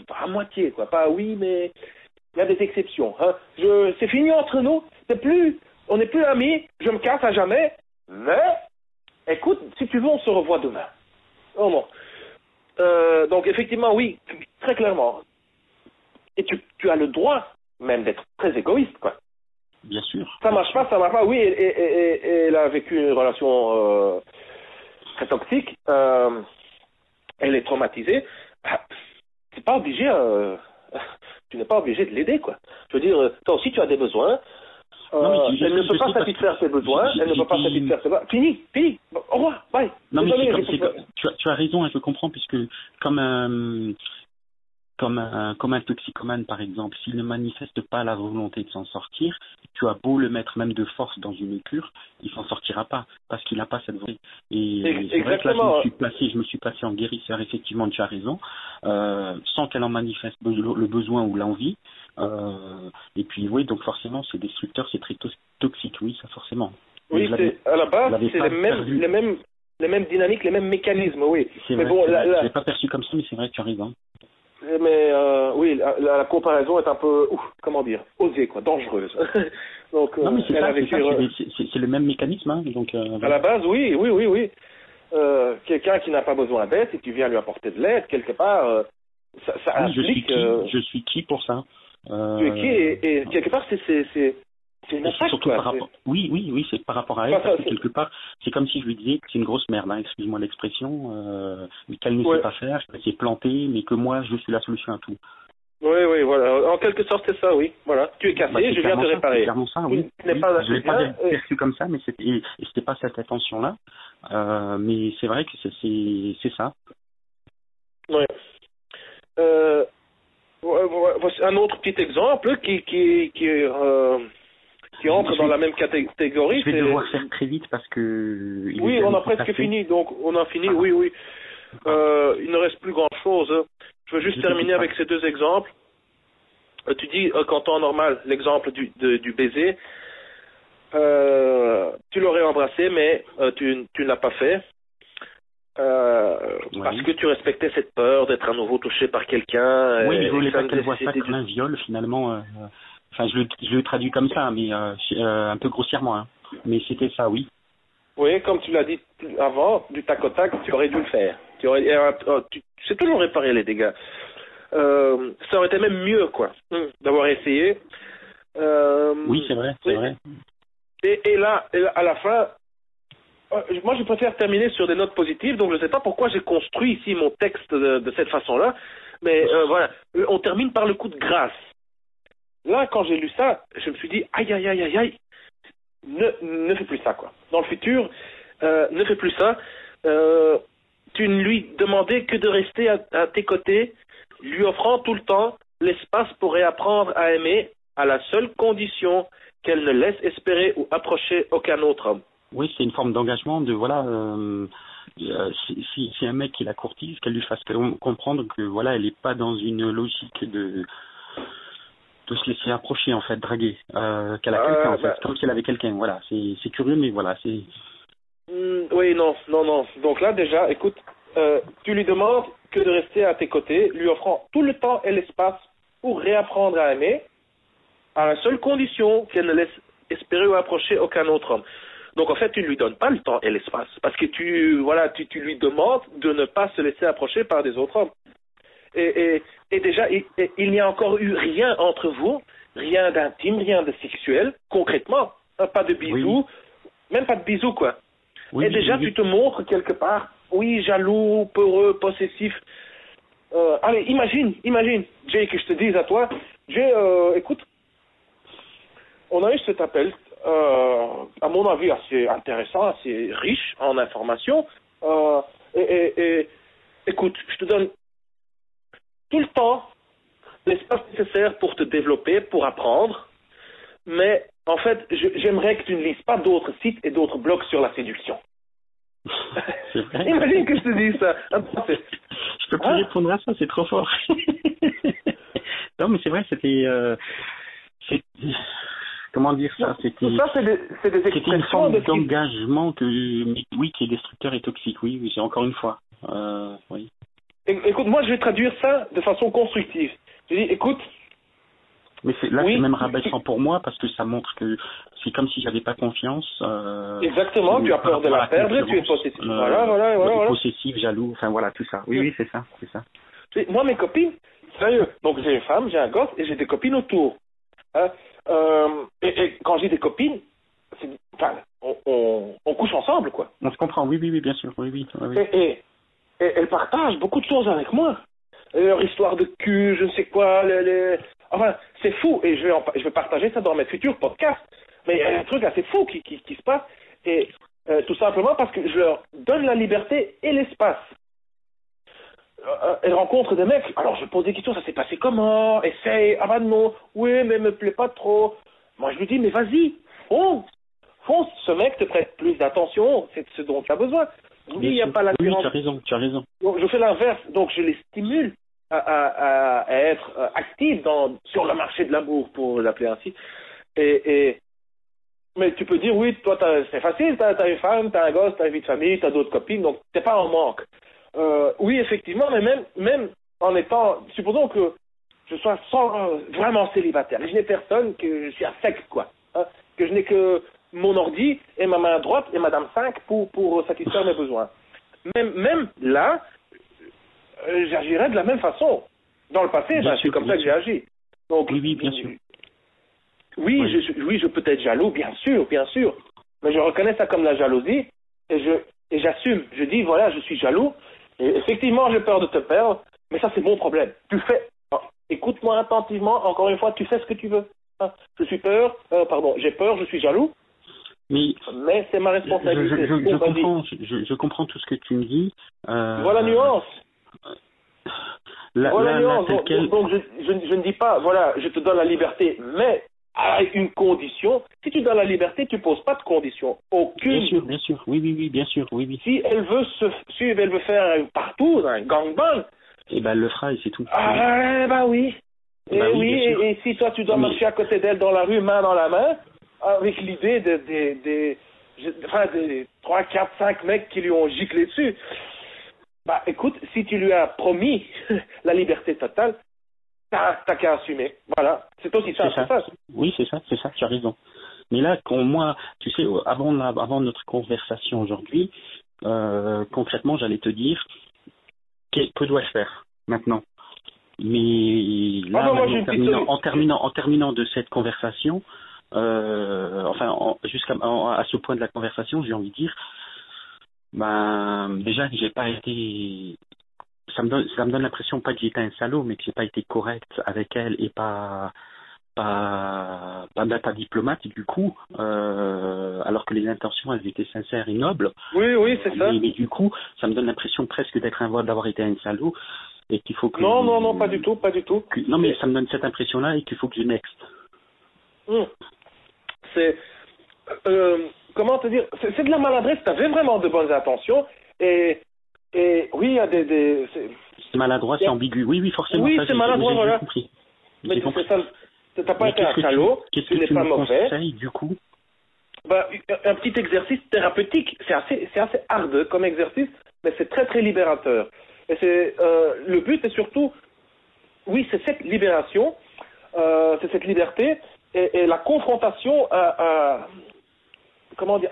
pas à moitié, quoi. Pas oui, mais il y a des exceptions. Hein. C'est fini entre nous. On n'est plus amis. Je me casse à jamais. Mais, écoute, si tu veux, on se revoit demain. Oh non. Donc effectivement, oui, très clairement. Et tu as le droit même d'être très égoïste, quoi. Bien sûr. Ça marche pas. Oui, et elle a vécu une relation très toxique. Elle est traumatisée. C'est pas obligé. Tu n'es pas obligé de l'aider, quoi. Je veux dire, toi aussi, tu as des besoins. Non, mais elle ne peut pas satisfaire ses besoins, elle ne peut pas satisfaire ses besoins. Fini. Au revoir, bye. Non, mais Désolé, tu as raison, hein, je comprends, puisque comme un toxicomane, par exemple, s'il ne manifeste pas la volonté de s'en sortir, tu as beau le mettre même de force dans une cure, il s'en sortira pas, parce qu'il n'a pas cette volonté. Et c'est vrai que là, je me suis placé en guérisseur, effectivement, tu as raison, sans qu'elle en manifeste le besoin ou l'envie. Et puis, oui, donc forcément, c'est destructeur, c'est très toxique, oui, ça forcément. Oui, à la base, c'est les mêmes dynamiques, les mêmes mécanismes, oui. Mais bon, je l'ai pas perçu comme ça, mais c'est vrai que tu as raison. Mais oui, la comparaison est un peu, comment dire, osée, quoi, dangereuse. Donc, non, mais c'est le même mécanisme, hein, donc. À la base, oui. Quelqu'un qui n'a pas besoin d'aide, et tu viens lui apporter de l'aide quelque part, ça implique. Je suis qui pour ça? Tu es qui et quelque part c'est une attaque, surtout par rapport. Oui, c'est par rapport à elle. Parce que quelque part, c'est comme si je lui disais que c'est une grosse merde, hein, excuse-moi l'expression, qu'elle ne sait pas faire, qu'elle s'est plantée, mais que moi je suis la solution à tout. Oui, voilà. En quelque sorte, c'est ça, oui. Voilà. Tu es cassé, je viens te réparer. C'est clairement ça, oui. Je ne l'ai pas perçu comme ça, mais c'était pas cette intention-là. Mais c'est vrai que c'est ça. Oui. Voici un autre petit exemple qui entre dans la même catégorie. Je vais devoir faire très vite parce que... Oui, on a presque fini, donc on a fini, oui. Il ne reste plus grand-chose. Je veux juste terminer avec ces deux exemples. Tu dis, qu'en temps normal, l'exemple du baiser, tu l'aurais embrassé, mais tu ne l'as pas fait. Parce que tu respectais cette peur d'être à nouveau touché par quelqu'un. Oui, je voulais pas qu'elle voie ça comme un viol, finalement. Enfin, je le traduis comme ça, mais un peu grossièrement. Hein. Mais c'était ça, oui. Oui, comme tu l'as dit avant, du tac au tac, tu aurais dû le faire. Tu sais toujours réparer les dégâts. Ça aurait été même mieux, quoi, d'avoir essayé. Oui, c'est vrai. Et là, à la fin, moi, je préfère terminer sur des notes positives, donc je ne sais pas pourquoi j'ai construit ici mon texte de cette façon-là, mais voilà, on termine par le coup de grâce. Là, quand j'ai lu ça, je me suis dit, aïe, ne fais plus ça, quoi. Dans le futur, ne fais plus ça. Tu ne lui demandais que de rester à tes côtés, lui offrant tout le temps l'espace pour réapprendre à aimer, à la seule condition qu'elle ne laisse espérer ou approcher aucun autre homme. Oui, c'est une forme d'engagement de voilà. Si un mec qui la courtise, qu'elle lui fasse comprendre que voilà, elle n'est pas dans une logique de se laisser approcher, en fait, draguer, qu'elle a quelqu'un, en fait, comme si elle avait quelqu'un. Voilà, c'est curieux, mais voilà, c'est. Oui, non. Donc là, déjà, écoute, tu lui demandes que de rester à tes côtés, lui offrant tout le temps et l'espace pour réapprendre à aimer, à la seule condition qu'elle ne laisse espérer ou approcher aucun autre homme. Donc en fait, tu ne lui donnes pas le temps et l'espace, parce que tu lui demandes de ne pas se laisser approcher par des autres hommes. Et déjà, il n'y a encore eu rien entre vous, rien d'intime, rien de sexuel, concrètement, pas de bisous, même pas de bisous, quoi. Oui, et déjà, tu te montres quelque part, jaloux, peureux, possessif. Allez, imagine, Jay, que je te dise à toi, Jay, écoute, on a eu cet appel, à mon avis, assez intéressant, assez riche en informations. Et écoute, je te donne tout le temps l'espace nécessaire pour te développer, pour apprendre. Mais en fait, j'aimerais que tu ne lises pas d'autres sites et d'autres blogs sur la séduction. Imagine que je te dise ça. Je peux plus répondre à ça, c'est trop fort. Non, mais c'est vrai, c'était... Comment dire ça? C'était une forme d'engagement qui est destructeur et toxique. Oui, c'est encore une fois. Oui. Écoute, moi, je vais traduire ça de façon constructive. Je dis, écoute. Mais c'est même rabaissant pour moi parce que ça montre que c'est comme si j'avais pas confiance. Exactement. Tu as peur de la perdre. Tu es possessif. Voilà. Possessif, jaloux. Enfin voilà, tout ça. Oui, c'est ça. Moi, mes copines, sérieux. Donc j'ai une femme, j'ai un gosse et j'ai des copines autour. Hein? Et quand j'ai des copines, on couche ensemble, quoi. On se comprend, oui, bien sûr, oui. Et elles partagent beaucoup de choses avec moi. Leur histoire de cul, je ne sais quoi, enfin, c'est fou. Et je vais partager ça dans mes futurs podcasts. Mais il y a un truc assez fou qui se passe, et tout simplement parce que je leur donne la liberté et l'espace. Elle rencontre des mecs, alors je pose des questions, ça s'est passé comment, essaye, ah bah non, oui, mais me plaît pas trop. Moi je lui dis, mais vas-y, fonce, ce mec te prête plus d'attention, c'est ce dont tu as besoin. Oui, il n'y a pas la Oui, tu as raison. Donc je fais l'inverse, donc je les stimule à être actifs sur le marché de l'amour, pour l'appeler ainsi. Mais tu peux dire, oui, toi c'est facile, t'as une femme, t'as un gosse, t'as une vie de famille, t'as d'autres copines, donc t'es pas en manque. Oui, effectivement, mais même en étant, supposons que je sois vraiment célibataire, et je n'ai personne, que je suis à sec, quoi, hein, que je n'ai que mon ordi et ma main droite et Madame 5 pour satisfaire mes besoins. Même là, j'agirais de la même façon. Dans le passé, c'est comme ça que j'ai agi. Donc, oui, bien sûr. Oui, je peux être jaloux, bien sûr, mais je reconnais ça comme la jalousie et j'assume. Je dis, voilà, je suis jaloux, et effectivement, j'ai peur de te perdre, mais ça, c'est mon problème. Écoute-moi attentivement, encore une fois, tu fais ce que tu veux. Hein. J'ai peur, je suis jaloux, mais c'est ma responsabilité. Je comprends tout ce que tu me dis. Voilà la nuance. Voilà la nuance. Donc, je ne dis pas, voilà, je te donne la liberté, mais à une condition. Si tu donnes la liberté, tu poses pas de condition. Aucune. Bien sûr. Oui, bien sûr. Oui. Si elle veut faire un partout, un gangbang. Eh ben, elle le fera et c'est tout. Ah, oui. Et si toi, tu dois marcher à côté d'elle dans la rue, main dans la main, avec l'idée des 3, 4, 5 mecs qui lui ont giclé dessus. Bah, écoute, si tu lui as promis la liberté totale, t'as qu'à assumer. Voilà. C'est aussi ça. Oui, c'est ça, tu as raison. Mais là, moi, tu sais, avant notre conversation aujourd'hui, concrètement, j'allais te dire, que dois-je faire maintenant? Mais là, en terminant de cette conversation, jusqu'à ce point de la conversation, j'ai envie de dire, déjà, j'ai pas été, ça me donne l'impression pas que j'ai été un salaud, mais que j'ai pas été correct avec elle et pas diplomate du coup, alors que les intentions elles étaient sincères et nobles. Oui, c'est ça. Mais du coup, ça me donne l'impression presque d'avoir été un salaud et qu'il faut que non, pas du tout. Non, mais ça me donne cette impression-là et qu'il faut que je next. C'est comment te dire, c'est de la maladresse. T'avais vraiment de bonnes intentions et oui, il y a c'est maladroit, c'est ambigu. Oui, forcément. Oui, ça, c'est maladroit, voilà. Compris. Mais t'as pas été un salaud, tu n'es pas mauvais. Conseilles, du coup? Un petit exercice thérapeutique, c'est assez hard comme exercice, mais c'est très très libérateur. Et le but est surtout, oui, c'est cette libération, c'est cette liberté et la confrontation à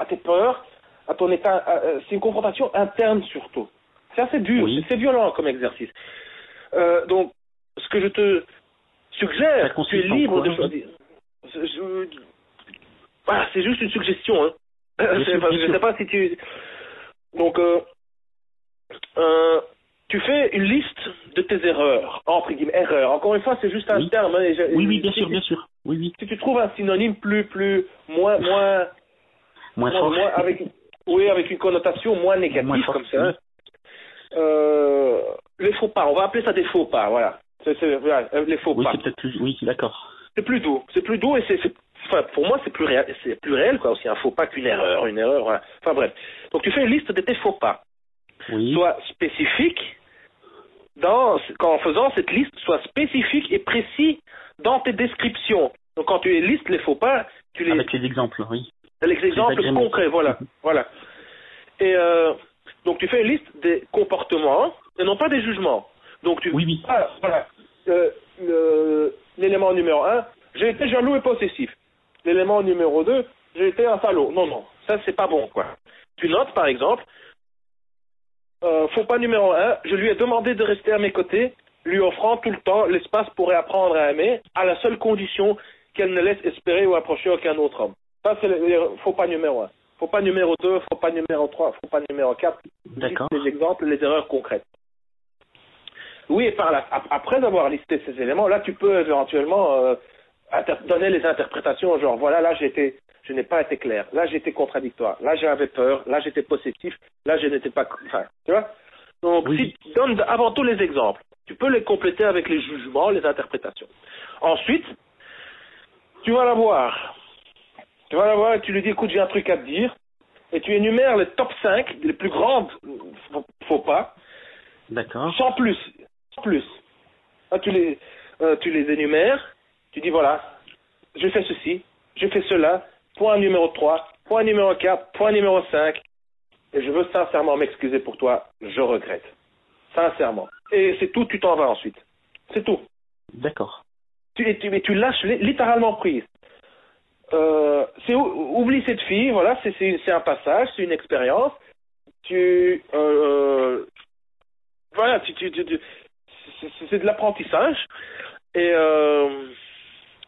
tes peurs, à ton état. C'est une confrontation interne surtout. C'est assez dur, c'est violent comme exercice. Donc, ce que je te suggère, tu es libre de choisir. C'est juste une suggestion. Hein. Je ne sais pas si tu... Donc, tu fais une liste de tes erreurs, entre guillemets, erreurs. Encore une fois, c'est juste un terme. Hein, oui, bien sûr. Oui. Si tu trouves un synonyme moins fort, avec une connotation moins négative comme ça. Les faux pas, on va appeler ça des faux pas, voilà. Les faux pas. C'est peut-être plus... Oui, d'accord. C'est plus doux et pour moi c'est plus réel quoi, aussi un faux pas qu'une erreur, voilà. Enfin bref. Donc tu fais une liste de tes faux pas. Oui. Sois spécifique en faisant cette liste, sois spécifique et précis dans tes descriptions. Donc quand tu listes les faux pas, avec les exemples, oui. Les exemples concrets, voilà. Et donc tu fais une liste des comportements et non pas des jugements. Donc l'élément numéro 1, j'ai été jaloux et possessif. L'élément numéro 2, j'ai été un salaud. Non, ça c'est pas bon quoi. Tu notes par exemple, faux pas numéro 1, je lui ai demandé de rester à mes côtés, lui offrant tout le temps l'espace pour réapprendre à aimer, à la seule condition qu'elle ne laisse espérer ou approcher aucun autre homme. Ça c'est le faux pas numéro 1. Faux pas numéro 2, faux pas numéro 3, faux pas numéro 4. D'accord. Les exemples, les erreurs concrètes. Oui, et après avoir listé ces éléments, là tu peux éventuellement donner les interprétations, genre voilà, là j'ai je n'ai pas été clair. Là, j'étais contradictoire. Là, j'avais peur. Là, j'étais possessif. Là, je n'étais pas... Enfin, tu vois? Donc, Oui. si tu donnes avant tout les exemples, tu peux les compléter avec les jugements, les interprétations. Ensuite, tu vas la voir. Tu vas la voir et tu lui dis, écoute, j'ai un truc à te dire. Et tu énumères les top 5, les plus grandes faux pas. D'accord. Sans plus. Sans plus. Là, tu les énumères. Tu dis, voilà, je fais ceci, je fais cela. Point numéro 3, point numéro 4, point numéro 5. Et je veux sincèrement m'excuser pour toi. Je regrette. Sincèrement. Et c'est tout, tu t'en vas ensuite. C'est tout. D'accord. Tu lâches littéralement prise. Oublie cette fille, voilà, c'est un passage, c'est une expérience. Voilà, c'est de l'apprentissage. Et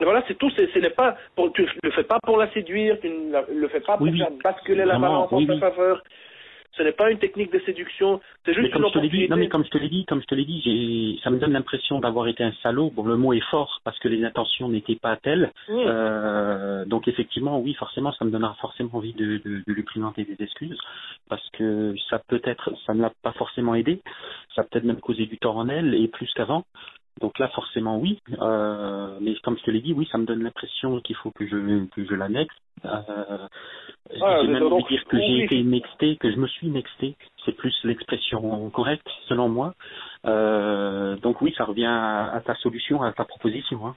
voilà, c'est tout. Ce n'est pas tu le fais pas pour la séduire, tu ne le fais pas pour faire basculer la balance en sa faveur. Ce n'est pas une technique de séduction, c'est juste une opportunité. Non, mais comme je te l'ai dit, ça me donne l'impression d'avoir été un salaud. Bon, le mot est fort parce que les intentions n'étaient pas telles. Donc effectivement, oui, forcément, ça me donnera forcément envie de lui présenter des excuses parce que ça ne l'a pas forcément aidé. Ça a peut-être même causé du tort en elle et plus qu'avant. Donc là, forcément, oui. Mais comme je te l'ai dit, oui, ça me donne l'impression qu'il faut que je l'annexe. J'ai même envie de dire que j'ai été nexté, que je me suis nexté. C'est plus l'expression correcte, selon moi. Donc oui, ça revient à ta solution, à ta proposition. Hein.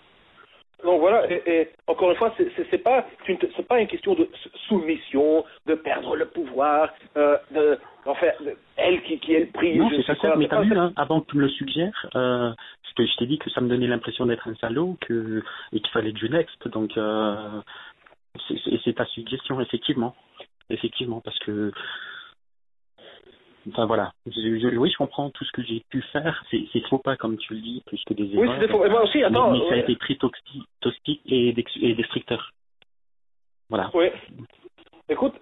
Donc voilà, et encore une fois, c'est pas une question de soumission, de perdre le pouvoir, elle qui est le prix. Non, c'est ça, mais t'as vu, hein, avant que tu me le suggères, je t'ai dit que ça me donnait l'impression d'être un salaud et qu'il fallait que je next, donc c'est ta suggestion, effectivement, parce que enfin voilà, oui, je comprends tout ce que j'ai pu faire, c'est faux pas comme tu le dis, plus que des erreurs. Oui, c'est des faux. Et moi aussi, attends. Mais ça a été très toxique et destructeur. Voilà. Oui. Écoute,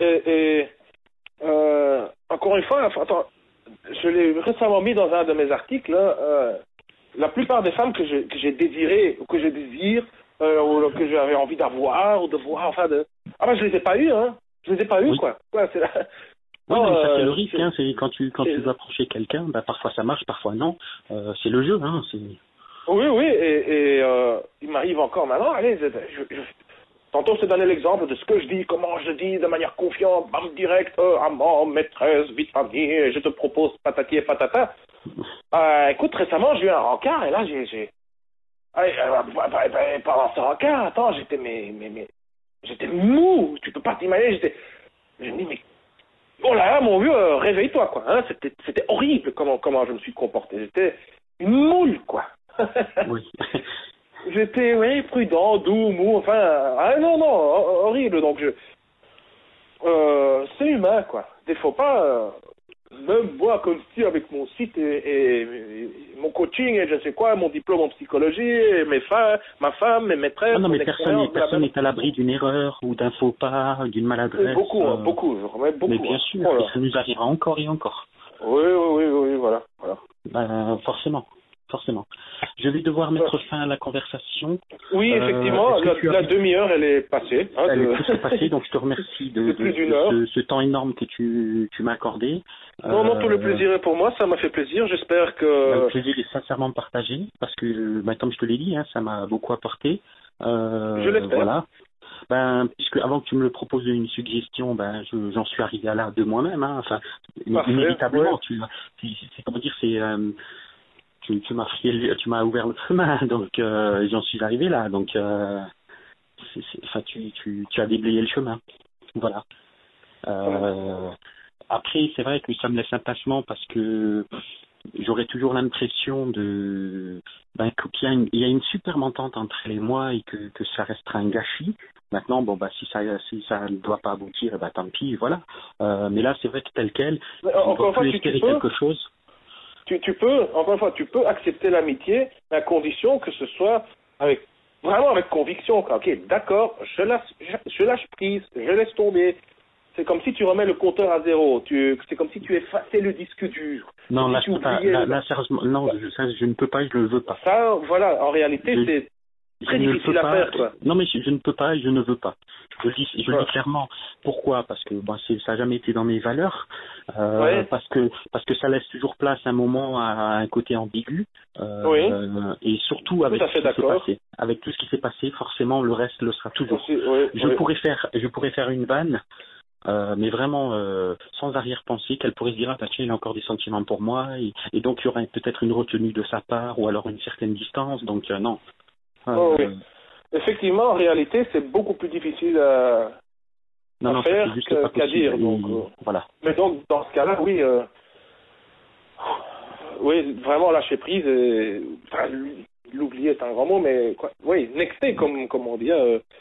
encore une fois, attends, je l'ai récemment mis dans un de mes articles. La plupart des femmes que j'ai désirées ou que je désire, ou que j'avais envie d'avoir ou de voir, enfin je les ai pas eues, hein. Je les ai pas eues, quoi. C'est là. Oui, mais ça c'est le risque, hein. C'est quand tu dois approcher quelqu'un, parfois ça marche, parfois non. C'est le jeu, hein. Oui, et il m'arrive encore maintenant. Allez, tantôt je te donnais l'exemple de ce que je dis, comment je dis, de manière confiante, bam, direct, amant, maîtresse, vie de famille, je te propose patati et patata. Écoute, récemment j'ai eu un rencard et là pendant ce rencard, attends, j'étais mou, tu peux pas t'imaginer, je me dis mais oh là là, mon vieux, réveille-toi, quoi. Hein, c'était horrible comment je me suis comporté. J'étais une moule, quoi. Oui. J'étais, oui, prudent, doux, mou, enfin... non, horrible. Donc, c'est humain, quoi. Il faut pas... même moi, comme si avec mon site et mon coaching et je sais quoi, mon diplôme en psychologie, et ma femme, mes maîtresses... non, mais personne n'est à l'abri d'une erreur ou d'un faux pas, d'une maladresse. Beaucoup, je remets beaucoup. Mais bien sûr, voilà. Ça nous arrivera encore et encore. Oui, voilà. Forcément. Je vais devoir mettre fin à la conversation. Oui, effectivement, la demi-heure, elle est passée. Elle est plus que passée, donc je te remercie de ce temps énorme que tu m'as accordé. Non, tout le plaisir est pour moi, ça m'a fait plaisir, j'espère que... Le plaisir est sincèrement partagé, parce que, comme je te l'ai dit, hein, ça m'a beaucoup apporté. Je l'espère. Voilà. Puisque avant que tu me le proposes une suggestion, j'en suis arrivé à là de moi-même, hein, enfin, inévitablement, c'est comment dire, c'est... Tu m'as ouvert le chemin, donc j'en suis arrivé là, donc tu as déblayé le chemin, voilà. Après, c'est vrai que ça me laisse impatient parce que j'aurais toujours l'impression qu'il y a une super entente entre elle et moi et que ça restera un gâchis. Maintenant, si ça ne doit pas aboutir, tant pis, voilà. Mais là, c'est vrai que tel quel, on peut plus espérer quelque chose. Tu peux accepter l'amitié à condition que ce soit vraiment avec conviction. Ok, d'accord, je lâche prise, je laisse tomber. C'est comme si tu remets le compteur à zéro. C'est comme si tu effaçais le disque dur. Non, là, sérieusement, non, je ne peux pas, je ne le veux pas. Ça, voilà, en réalité, très difficile à faire, quoi. Non, mais je ne peux pas et je ne veux pas. Je le dis clairement. Pourquoi? Parce que ça n'a jamais été dans mes valeurs. Parce que ça laisse toujours place un moment à un côté ambigu. Et surtout avec tout ce qui s'est passé. Avec tout ce qui s'est passé, forcément, le reste le sera toujours. Je pourrais faire une vanne. Mais vraiment sans arrière-pensée, qu'elle pourrait se dire tiens, il a encore des sentiments pour moi et donc il y aurait peut-être une retenue de sa part ou alors une certaine distance, donc non. Oui. Effectivement, en réalité, c'est beaucoup plus difficile à faire qu'à dire. Donc, voilà. Mais donc, dans ce cas-là, oui, vraiment lâcher prise, l'oublier est un grand mot, mais quoi, oui, nexter, comme on dit.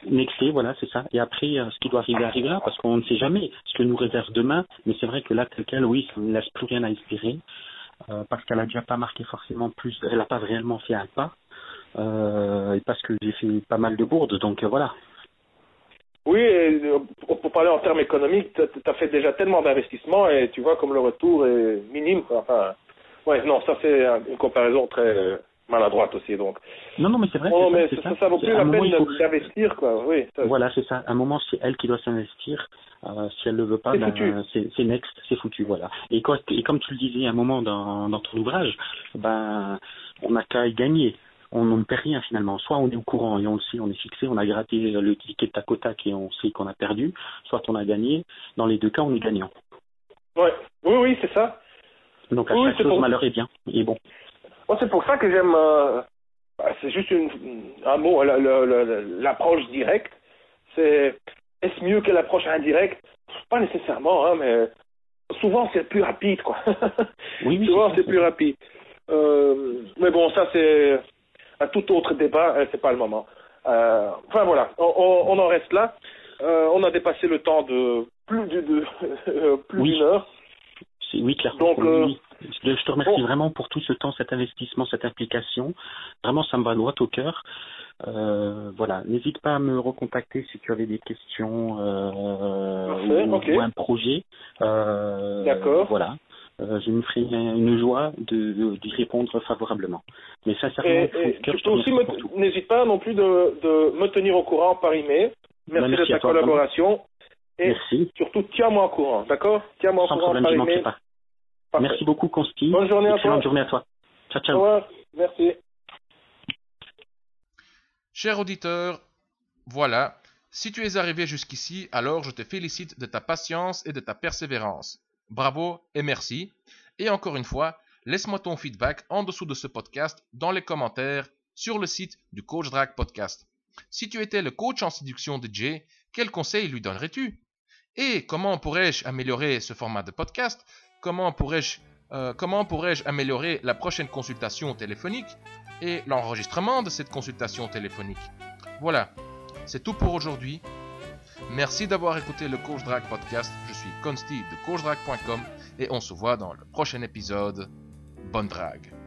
Nexter, voilà, c'est ça. Et après, ce qui doit arriver arrivera, parce qu'on ne sait jamais ce que nous réserve demain, mais c'est vrai que là, tel quel, oui, ça ne laisse plus rien à espérer, parce qu'elle a déjà pas marqué forcément plus, elle n'a pas réellement fait un pas. Et parce que j'ai fait pas mal de bourdes, donc voilà. Oui, et, pour parler en termes économiques, tu as fait déjà tellement d'investissements et tu vois comme le retour est minime, quoi. Enfin, non, ça c'est une comparaison très maladroite aussi, donc. Non, mais c'est vrai. Ça vaut plus la peine d'investir, quoi. Oui. Voilà, c'est ça. À un moment, c'est elle qui doit s'investir. Si elle le veut pas, c'est next, c'est foutu, voilà. Et comme tu le disais à un moment dans ton ouvrage, on n'a qu'à y gagner. On ne perd rien finalement. Soit on est au courant et on le sait, on est fixé, on a gratté le ticket de tac au tac et on sait qu'on a perdu. Soit on a gagné. Dans les deux cas, on est gagnant. Ouais. Oui, c'est ça. Donc à chaque chose, malheur est bien. Et bon. Moi, c'est pour ça que j'aime. C'est juste un mot, l'approche directe. Est-ce mieux que l'approche indirecte? Pas nécessairement, hein, mais souvent c'est plus rapide, quoi. Oui, souvent c'est plus rapide. Mais bon, ça c'est un tout autre débat, c'est pas le moment. Enfin voilà, on en reste là. On a dépassé le temps de plus d'une heure. Oui, clairement. Donc, je te remercie vraiment pour tout ce temps, cet investissement, cette implication. Vraiment, ça me va droit au cœur. Voilà, n'hésite pas à me recontacter si tu avais des questions ou un projet. D'accord. Voilà. Je me ferai une joie d'y répondre favorablement. Mais sincèrement, n'hésite pas non plus de me tenir au courant par email. Merci de ta collaboration. Et surtout, tiens-moi au courant, d'accord? Tiens-moi au courant par email. Merci beaucoup, Consti. Bonne journée à toi. Excellente journée à toi. Ciao, ciao. Au revoir. Merci. Cher auditeur, voilà. Si tu es arrivé jusqu'ici, alors je te félicite de ta patience et de ta persévérance. Bravo et merci. Et encore une fois, laisse-moi ton feedback en dessous de ce podcast dans les commentaires sur le site du Coach Drag Podcast. Si tu étais le coach en séduction de Jay, quels conseils lui donnerais-tu? Et comment pourrais-je améliorer ce format de podcast? Comment pourrais-je améliorer la prochaine consultation téléphonique et l'enregistrement de cette consultation téléphonique? Voilà, c'est tout pour aujourd'hui. Merci d'avoir écouté le Coach Drag Podcast. Je suis Consti de coachdrag.com et on se voit dans le prochain épisode. Bonne drague!